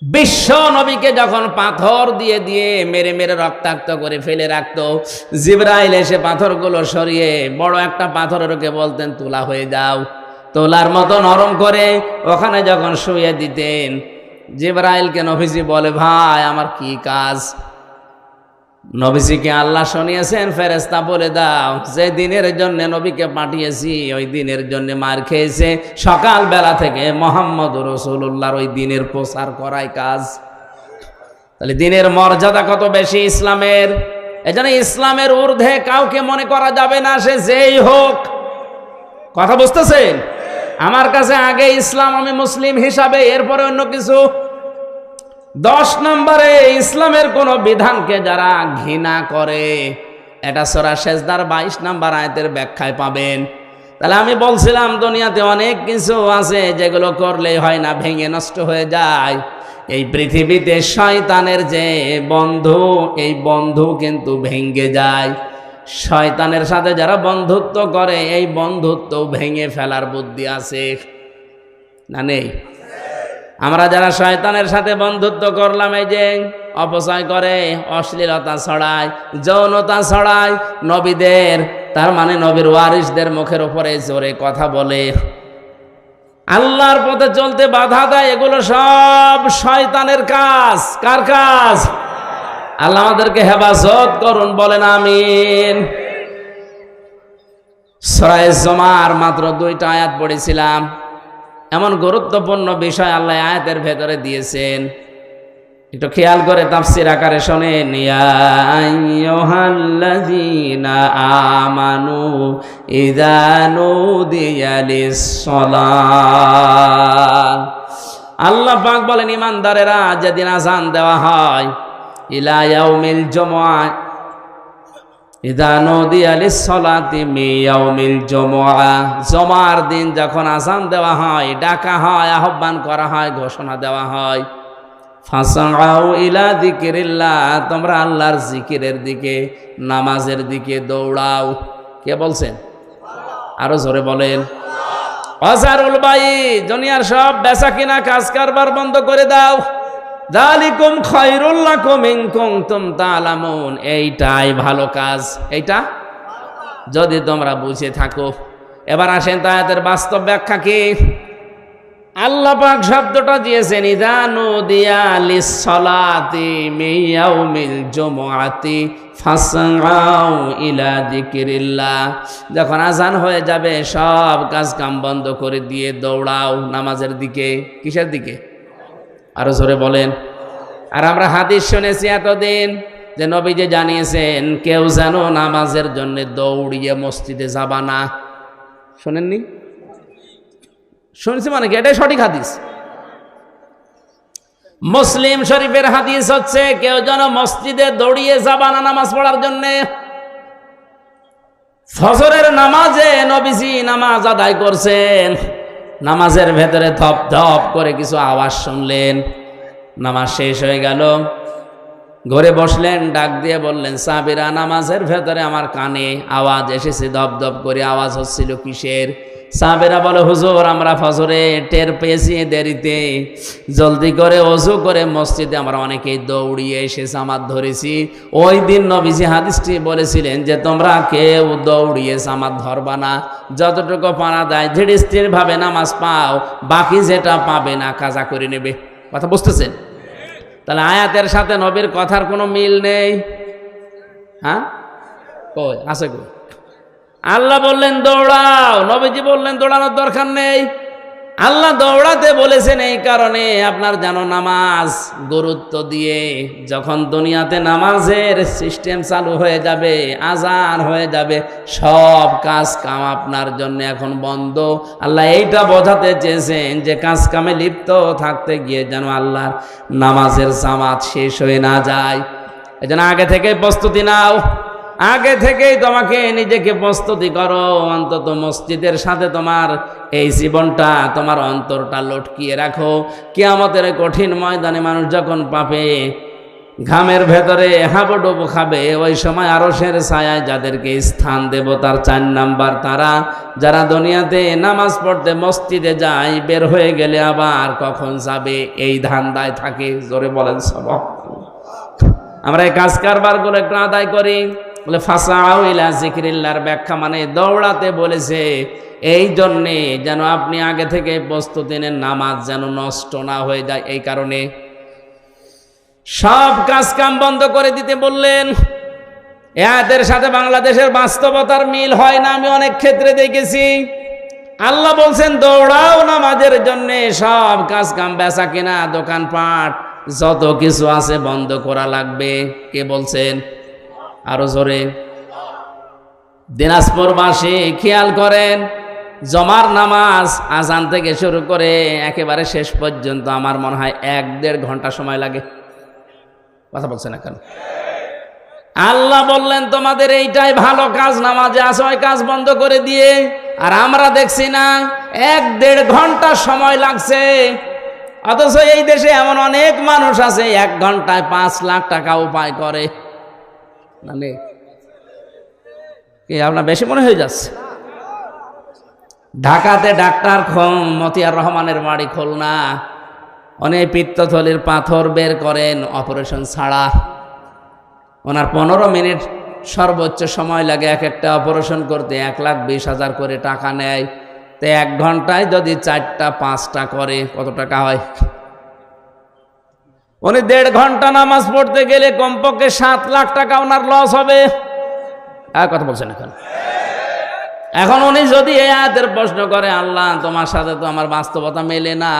S1: বিশ্ব নবীকে যখন পাথর দিয়ে দিয়ে মেরে মেরে রক্তাক্ত করে ফেলে রাখতো, জিবরাইল এসে পাথরগুলো সরিয়ে বড় একটা পাথরের ওকে বলতেন তুলা হয়ে যাও, তোলার মতো নরম করে ওখানে যখন শুয়ে দিতেন, জিবরাইলকে নবীজি বলে ভাই আমার কি কাজ? নবীজিকে আল্লাহ শুনিয়েছেন, ফেরেশতা বলে দাও যে দিনের জন্য নবীকে পাঠিয়েছি ওই দিনের জন্য মার খেয়েছে, সকাল বেলা থেকে মুহাম্মদুর রাসূলুল্লাহর ওই দিনের প্রচার করাই কাজ। তাহলে দিনের মর্যাদা কত বেশি ইসলামের। এজন্য ইসলামের ঊর্ধ্বে কাউকে মনে করা যাবে না, সে যেই হোক। কথা বুঝতেছেন? আমার কাছে আগে ইসলাম, আমি মুসলিম হিসাবে, এরপরে অন্য কিছু। 10 নম্বরে ইসলামের কোন বিধানকে যারা ঘৃণা করে, এটা সূরা সেজদার 22 নম্বর আয়াতের ব্যাখ্যায় পাবেন। তাহলে আমি বলছিলাম দুনিয়াতে অনেক কিছু আছে যেগুলো করলেই হয় না, ভেঙে নষ্ট হয়ে যায়। এই পৃথিবীতে শয়তানের যে বন্ধু, এই বন্ধু কিন্তু ভেঙে যায়। শয়তানের সাথে যারা বন্ধুত্ব করে, এই বন্ধুত্ব ভেঙে ফেলার বুদ্ধি আছে না নেই? আমরা যারা শয়তানের সাথে বন্ধুত্ব করলাম, এই যে অপচয় করে, অশ্লীলতা ছড়ায়, যৌনতা ছড়ায়, নবীদের, তার মানে নবীর ওয়ারিসদের মুখের উপরে জোরে কথা বলে, আল্লাহর পথে চলতে বাধা দেয়, এগুলো সব শয়তানের কাজ। কার কাজ? আল্লাহ আমাদেরকে হেফাজত করুন, বলেন আমিন। সূরা জুমার মাত্র 2টা আয়াত পড়েছিলাম। এমন গুরুত্বপূর্ণ বিষয় আল্লাহ আয়াতের ভেতরে দিয়েছেন, একটু খেয়াল করে তাফসীর আকারে শোনেন। ইয়া আইয়ুহাল্লাযীনা আমানু ইযা নুদিয়া লিস-সালাহ, আল্লাহ পাক বলেন ঈমানদারেরা যেদিন আযান দেওয়া হয়, ইলা ইয়াউমিল জুমআ ইযা নুদিয়া লিস-সালাতি মিন ইয়াউমিল জুমআ, জুমার দিন যখন আযান দেওয়া হয়, ডাকা হয়, আহ্বান করা হয়, ঘোষণা দেওয়া হয়, ফাসআউ ইলা যিকিরিল্লাহ, তোমরা আল্লাহর জিকিরের দিকে, নামাজের দিকে দৌড়াও। কে বলছেন? আরো জোরে বলেন। ওয়াজারুল বাই, দুনিয়ার সব বেচা কিনা কাজ কারবার বন্ধ করে দাও। যালিকুম খায়রুল লাকুম ইন কুনতুম তা'লামুন, এইটাই ভালো কাজ, এইটা যদি তোমরা বুঝে থাকো। এবার আসেন আয়াতের বাস্তব ব্যাখ্যা কি। আল্লাহ পাক শব্দটা দিয়েছেন ইযা নুদিয়া লিস-সালাতি মিন ইয়াউমিল জুমআতি ফাসআউ ইলা যিকিরিল্লাহ, যখন আযান হয়ে যাবে সব কাজ কাম বন্ধ করে দিয়ে দৌড়াও নামাজের দিকে। কিসের দিকে? আরো জোরে বলেন। আর আমরা হাদিস শুনেছি এতদিন যে নবীজি জানিয়েছেন কেউ যেন নামাজের জন্য দৌড়িয়ে মসজিদে যাবা না। শোনেননি? শুনছি মানে কি? এটাই সঠিক হাদিস। মুসলিম শরীফের হাদিস হচ্ছে কেউ যেন মসজিদে দৌড়িয়ে যাবা না নামাজ পড়ার জন্য। ফজরের নামাজে নবীজি নামাজ আদায় করছেন, নামাজের ভেতরে ধপ ধপ করে কিছু আওয়াজ শুনলেন, নামাজ শেষ হয়ে গেল, ঘরে বসলেন, ডাক দিয়ে বললেন সাহাবীরা নামাজের ভেতরে আমার কানে আওয়াজ এসেছে, ধপ ধপ করে আওয়াজ হচ্ছিল, কিসের? সাহাবীরা বলে হুজুর আমরা ফজরে টের পেয়েছি দেরিতে, জলদি করে ওযু করে মসজিদে আমরা অনেকেই দৌড়িয়ে এসে জামাত ধরেছি। ওই দিন নবীজি হাদিসটি বলেছিলেন যে তোমরা কেউ দৌড়িয়ে জামাত ধরবা না, যতটুকু পারা যায় ধীরে স্থির ভাবে নামাজ পাও, বাকি যেটা পাবে না কাজা করে নেবে। কথা বুঝতেছেন? তাহলে আয়াতের সাথে নবীর কথার কোনো মিল নেই। হ্যাঁ, কই আছে? কই? আল্লাহ বললেন দৌড়াও, নবীজি বললেন দৌড়ানোর দরকার নেই। আল্লাহ দৌড়াতে বলেছেন এই কারণে আপনার যেন নামাজ গুরুত্ব দিয়ে, যখন দুনিয়াতে নামাজের সিস্টেম চালু হয়ে যাবে, আজান হয়ে যাবে, সব কাজ কাম আপনার জন্য এখন বন্ধ। আল্লাহ এইটা বোঝাতে চেয়েছেন যে কাজ কামে লিপ্ত থাকতে গিয়ে যেন আল্লাহর নামাজের জামাত শেষ হয়ে না যায়। এজন্য আগে থেকে প্রস্তুতি নাও, আগে থেকেই তোমাকে নিজেকে প্রস্তুতি করো, অন্তত মসজিদের সাথে তোমার এই জীবনটা, তোমার অন্তরটা লটকিয়ে রাখো। কিয়ামতের কঠিন ময়দানে মানুষ যখন পাবে, ঘামের ভেতরে হাবুডুবু খাবে, ওই সময় আরশের ছায়ায় যাদেরকে স্থান দেব তার 4 নাম্বার তারা, যারা দুনিয়াতে নামাজ পড়তে মসজিদে যায়, বের হয়ে গেলে আবার কখন যাবে এই ধান্দায় থাকে। জোরে বলেন সবাই। আমরা এই কাজ কারবারগুলো একটু আদায় করি। বলে ফাসাউ ইলা যিকিরিল্লাহর ব্যাখ্যা মানে দৌড়াতে বলেছে এই জন্যে যেন আপনি আগে থেকে প্রস্তুতি নেন, নামাজ যেন নষ্ট না হয়ে যায়। এই কারণে সব কাজ কাম বন্ধ করে দিতে বললেন। এদের সাথে বাংলাদেশের বাস্তবতার মিল হয় না, আমি অনেক ক্ষেত্রে দেখেছি। আল্লাহ বলছেন দৌড়াও নামাজের জন্যে, সব কাজ কাম বেচা কেনা দোকানপাট যত কিছু আছে বন্ধ করা লাগবে। কে বলছেন? আরো জোরে। দিনাজপুরবাসী খেয়াল করেন, জমার নামাজ আজান থেকে শুরু করে একেবারে শেষ পর্যন্ত আমার মনে হয় 1-1.5 ঘন্টা সময় লাগে। কথা বলছে না কেন? আল্লাহ বললেন তোমাদের এইটাই ভালো কাজ, নামাজে আসো, ওই কাজ বন্ধ করে দিয়ে। আর আমরা দেখছি না 1-1.5 ঘন্টা সময় লাগছে। অথচ এই দেশে এমন অনেক মানুষ আছে 1 ঘন্টায় 5 লাখ টাকা উপায় করে। মানে কি আপনার বেশি মনে হয়ে যাচ্ছে? ঢাকাতে ডাক্তার মতিয়ার রহমানের বাড়ি খুলনা, অনেক পিত্তথলির পাথর বের করেন অপারেশন ছাড়া। ওনার 15 মিনিট সর্বোচ্চ সময় লাগে এক একটা অপারেশন করতে, 1,20,000 করে টাকা নেয়। তো 1 ঘন্টায় যদি 4টা 5টা করে কত টাকা হয়? উনি 1.5 ঘন্টা নামাজ পড়তে গেলে কমপক্ষে 7 লাখ টাকা ওনার লস হবে। কথা বলছেন এখন উনি যদি এই আয়াতের প্রশ্ন করে, আল্লাহ তোমার সাথে তো আমার বাস্তবতা মেলে না,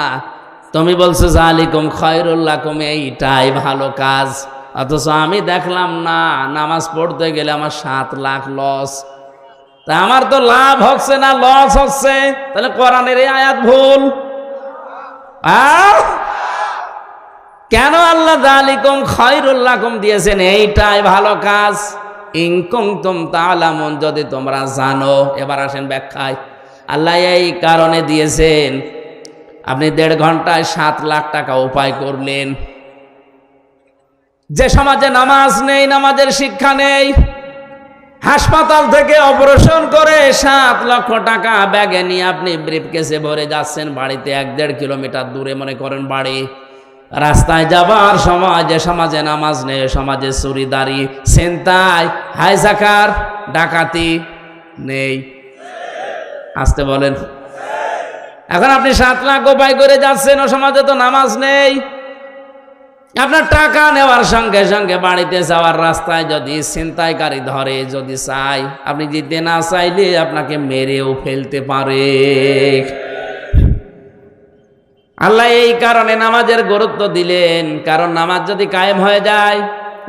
S1: তুমি বলছো যালিকুম খায়রুল লাকুম, এইটাই ভালো কাজ, অথচ আমি দেখলাম না নামাজ পড়তে গেলে আমার 7 লাখ লস, তা আমার তো লাভ হচ্ছে না লস হচ্ছে, তাহলে কোরআনের এই আয়াত ভুল। কেন আল্লাহ যালিকুম খায়রুল লাকুম দিয়েছেন? এইটাই ভালো কাজ। ইন কুনতুম তা'লামুন, যদি তোমরা জানো। এবার আসেন ব্যাখ্যায়। আল্লাহ এই কারণে দিয়েছেন, আপনি 1.5 ঘন্টায় 7 লাখ টাকা উপায় করলেন। যে সমাজে নামাজ নেই, নামাজের শিক্ষা নেই, হাসপাতাল থেকে অপারেশন করে 7 লক্ষ টাকা ব্যাগে নিয়ে আপনি ব্রিফকেসে ভরে যাচ্ছেন বাড়িতে, 1-1.5 কিলোমিটার দূরে মনে করেন বাড়ি। রাস্তায় যাবার সময় যে সমাজে নামাজ নেই, সমাজে চুরিদারি, ছিনতাই, হাইজাকার, ডাকাতি নেই। আসতে বলেন। এখন আপনি 7 লাখ উপায় করে যাচ্ছেন, ও সমাজে তো নামাজ নেই। আপনার টাকা নেওয়ার সঙ্গে সঙ্গে বাড়িতে যাওয়ার রাস্তায় যদি ছিনতাইকারী ধরে, যদি চাই, আপনি দিতে না চাইলে আপনাকে মেরেও ফেলতে পারে। আল্লাহ এই কারণে নামাজের গুরুত্ব দিলেন, কারণ নামাজ যদি কায়েম হয়ে যায়,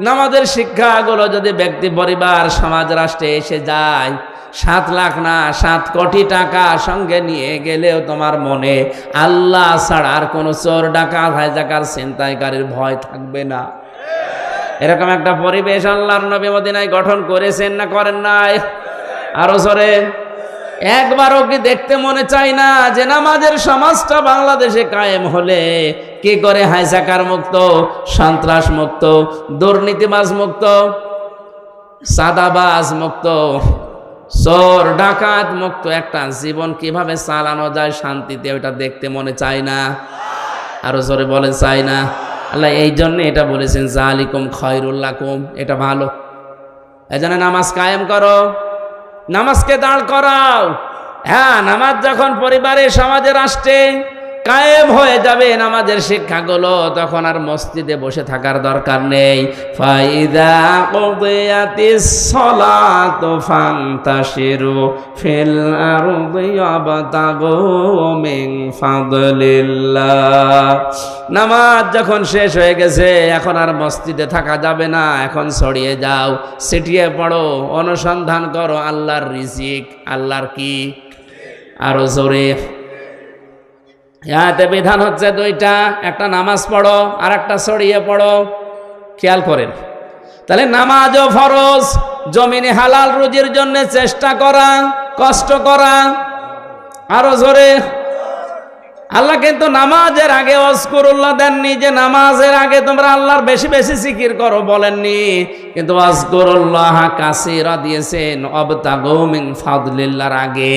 S1: নামাজের শিক্ষাগুলো যদি ব্যক্তি, পরিবার, সমাজ, রাষ্ট্রে এসে যায়, 7 লাখ না 7 কোটি টাকা সঙ্গে নিয়ে গেলেও তোমার মনে আল্লাহ ছাড়া আর কোনো চোর, ডাকাত, হাইজাকার, ছিনতাইকারীর ভয় থাকবে না। এরকম একটা পরিবেশ আল্লাহর নবী মদিনায় গঠন করেছেন না করেন নাই? আরো জোরে। একবারও কি দেখতে মনে চায় না যে নামাজের সমাজটা বাংলাদেশে কায়েম হলে কি করে হাইজাকার মুক্ত, সন্ত্রাস মুক্ত, দুর্নীতিবাজ মুক্ত, সাদাবাজ মুক্ত, চোর ডাকাত মুক্ত একটা জীবন কিভাবে চালানো যায় শান্তিতে, ওটা দেখতে মনে চায় না? আরো জোরে বলেন, চাই না? আল্লাহ এই জন্য এটা বলেছেন যালিকুম খায়রুল লাকুম, এটা ভালো। এজন্য নামাজ কায়েম করো, নামাজকে দাঁড় করাও। হ্যাঁ, নামাজ যখন পরিবারে, সমাজে, রাষ্ট্রে কায়েম হয়ে যাবে নামাজের শিক্ষাগুলো, তখন আর মসজিদে বসে থাকার দরকার নেই। ফাইদা কুদিয়াতিস সালাতু ফান্তাশিরু ফিল আরদি ওয়াবতাগু মিন ফাদলিল্লাহ। নামাজ যখন শেষ হয়ে গেছে, এখন আর মসজিদে থাকা যাবে না, এখন ছড়িয়ে যাও, ছিটিয়ে পড়ো, অনুসন্ধান করো আল্লাহর রিজিক। আল্লাহর কি? আরো জোরে। এতে বিধান হচ্ছে 2টা, একটা নামাজ পড়ো আর একটা ছড়িয়ে পড়ো। খেয়াল করেন, তাহলে নামাজও ফরজ, জমিনে হালাল রুজির জন্য চেষ্টা করা, কষ্ট করা। আরো জোরে। আল্লাহ কিন্তু নামাজের আগে ওয়াজকুরুল্লাহ দেননি, যে নামাজের আগে তোমরা আল্লাহর বেশি বেশি জিকির করো, বলেননি। কিন্তু ওয়াজকুরুল্লাহ কাসীরা দিয়েছেন, ওয়াবতাগু মিন ফাদলিল্লাহর আগে।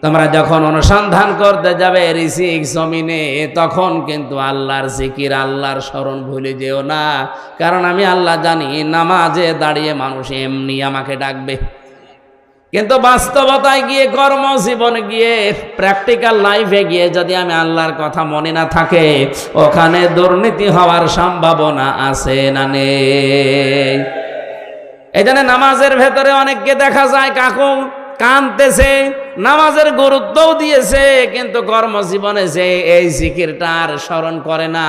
S1: তোমরা যখন অনুসন্ধান করতে যাবে রিজিক জমিনে, তখন কিন্তু আল্লাহর জিকির, আল্লাহর স্মরণ ভুলে যেও না, কারণ আমি আল্লাহ জানি নামাজে দাঁড়িয়ে মানুষ এমনি আমাকে ডাকবে। কিন্তু বাস্তবতায় গিয়ে, কর্মজীবনে গিয়ে, প্র্যাকটিক্যাল লাইফে গিয়ে যদি আমি আল্লাহর কথা মনে না থাকে, ওখানে দুর্নীতি হওয়ার সম্ভাবনা আছে না নেই? এই জন্য নামাজের ভেতরে অনেককে দেখা যায় কাকু কাঁদতেছে, নামাজের গুরুত্বও দিয়েছে, কিন্তু কর্মজীবনে যে এই জিকিরটার স্মরণ করে না,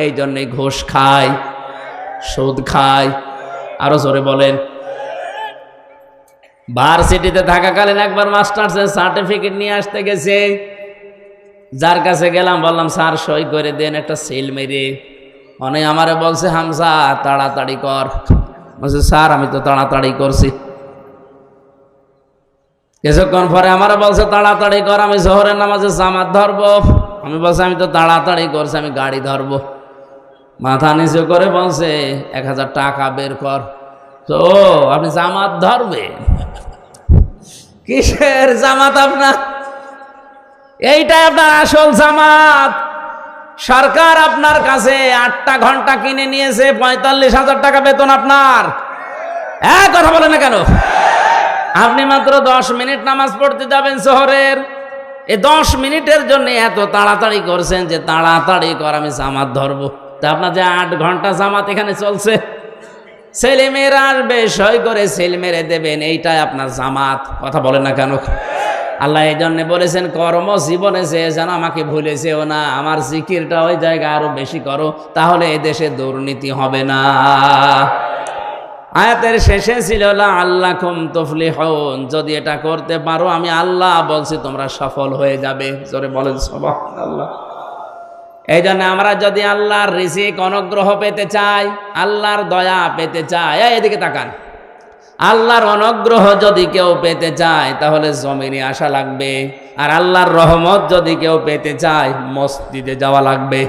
S1: এই জন্যে ঘুষ খায়, সুদ খায়। আরো জোরে বলেন। ভার্সিটিতে থাকাকালীন একবার মাস্টার্সের সার্টিফিকেট নিয়ে আসতে গেছে, যার কাছে গেলাম, বললাম স্যার সই করে দেন একটা সিল মেরে। অনেক আমারে বলছে হামজা তাড়াতাড়ি কর। বলছে স্যার আমি তো তাড়াতাড়ি করছি। কিছুক্ষণ পরে আমার বলছে তাড়াতাড়ি কর, আমি জোহরের নামাজে জামাত ধরবো। আমি বলছি আমি তো তাড়াতাড়ি করছি, আমি গাড়ি ধরবো। মাথা নিচু করে বলছে 1000 টাকা বের কর। তো আপনি জামাত ধরবে? কিসের জামাত আপনার? এইটাই আপনার আসল জামাত। সরকার আপনার কাছে 8টা ঘন্টা কিনে নিয়েছে, 45,000 টাকা বেতন আপনার। কথা বলেন না কেন? আপনি মাত্র 10 মিনিট নামাজ পড়তে যাবেন শহরের, এই 10 মিনিটের জন্য এত তাড়াতাড়ি করছেন যে তাড়াতাড়ি কর, আমি জামাত ধরবো। তা আপনার যে 8 ঘন্টা জামাত এখানে চলছে, ছেলে মেয়েরা আসবে, সই করে ছেলে মেরে দেবেন, এইটাই আপনার জামাত। কথা বলেন না কেন? আল্লাহ এই জন্য বলেছেন কর্ম জীবনে যে যেন আমাকে ভুলেছেও না, আমার জিকিরটা ওই জায়গায় আরো বেশি করো, তাহলে এই দেশে দুর্নীতি হবে না। আয়াতের শেষে ছিল লাআল্লাকুম তুফলিহুন, যদি এটা করতে পারো আমি আল্লাহ বলছি তোমরা সফল হয়ে যাবে। জোরে বলেন সুবহানাল্লাহ। এই জন্য আমরা যদি আল্লাহর রিজিক অনুগ্রহ পেতে চাই, আল্লাহর দয়া পেতে চাই, এদিকে তাকান, আল্লাহর অনুগ্রহ যদি কেউ পেতে চায় তাহলে জমিনে আসা লাগবে, আর আল্লাহর রহমত যদি কেউ পেতে চায় মসজিদে যাওয়া লাগবে।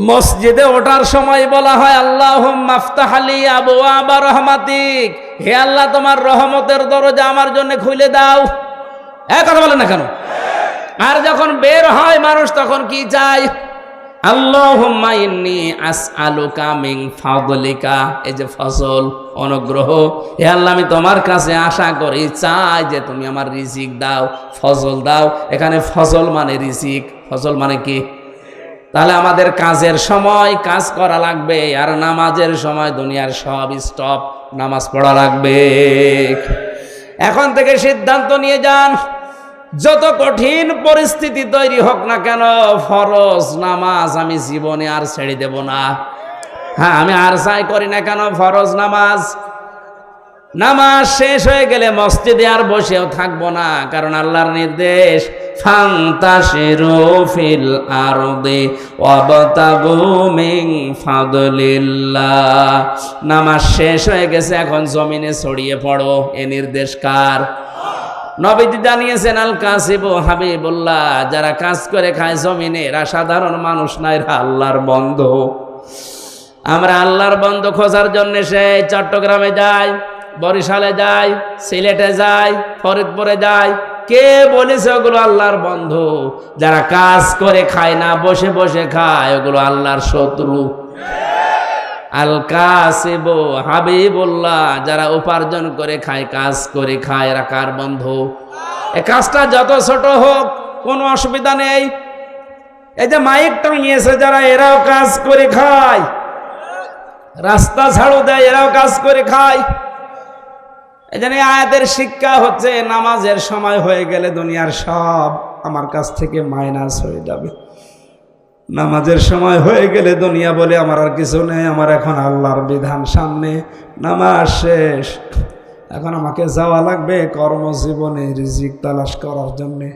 S1: মসজিদে ওঠার সময় বলা হয় আল্লাহুম্মা আফতাহ লি আবওয়াবা রাহমাতিক, হে আল্লাহ তোমার রহমতের দরজা আমার জন্য খুলে দাও। কথা বলেন না কেন? আর যখন বের হয় মানুষ তখন কি চায়? আল্লাহুম্মা ইন্নী আসআলুকা মিন ফাদলিকা, এই যে ফজল অনুগ্রহ, হে আল্লাহ আমি তোমার কাছে আশা করি, চাই যে তুমি আমার রিজিক দাও, ফজল দাও। এখানে ফজল মানে রিজিক, ফজল মানে কি? তাহলে আমাদের কাজের সময় কাজ করা লাগবে, আর নামাজের সময় দুনিয়ার সব স্টপ, নামাজ পড়া লাগবে। এখন থেকে সিদ্ধান্ত নিয়ে যান, যত কঠিন পরিস্থিতি তৈরি হোক না কেন, ফরজ নামাজ আমি জীবনে আর ছেড়ে দেব না। হ্যাঁ, আমি আর চাই করি না কেন, ফরজ নামাজ, নামাজ শেষ হয়ে গেলে মসজিদে আর বসেও থাকবো না, কারণ আল্লাহর নির্দেশ ফান্তাশিরু ফিল আরদি ওয়াবতাগু মিন ফাদলিল্লাহ। নামাজ শেষ হয়ে গেছে, এখন জমিনে ছড়িয়ে পড়ো, এ নির্দেশ কার? নবীজি জানিয়েছেন আল কাসিবু হাবিবুল্লাহ, যারা কাজ করে খায় জমিনে, এরা সাধারণ মানুষ না, এরা আল্লাহর বন্ধু। আমরা আল্লাহর বন্ধু খোঁজার জন্য সেই চট্টগ্রামে যাই, বরিশালে যাই, সিলেটে যাই, ফরিদপুরে যাই। কে বলেছে ওগুলো আল্লাহর বন্ধু? যারা কাজ করে খায় না, বসে বসে খায়, ওগুলো আল্লাহর শত্রু। আল কাসিবু হাবিবুল্লাহ, যারা উপার্জন করে খায়, কাজ করে খায়, এরা কার বন্ধু? এই কাজটা যত ছোট হোক কোনো অসুবিধা নেই। এই যে মাইক টাঙিয়েছে যারা, এরাও কাজ করে খায়, রাস্তা ঝাড়ু দেয়, এরাও কাজ করে খায়। এই জন্য আয়াতের শিক্ষা হচ্ছে নামাজের সময় হয়ে গেলে দুনিয়ার সব আমার কাছ থেকে মাইনাস হয়ে যাবে। নামাজের সময় হয়ে গেলে দুনিয়া বলে আমার আর কিছু নেই, আমার এখন আল্লাহর বিধান সামনে, নামাজ শেষ, এখন আমাকে যাওয়া লাগবে কর্মজীবনে রিজিক তালাশ করার জন্যে।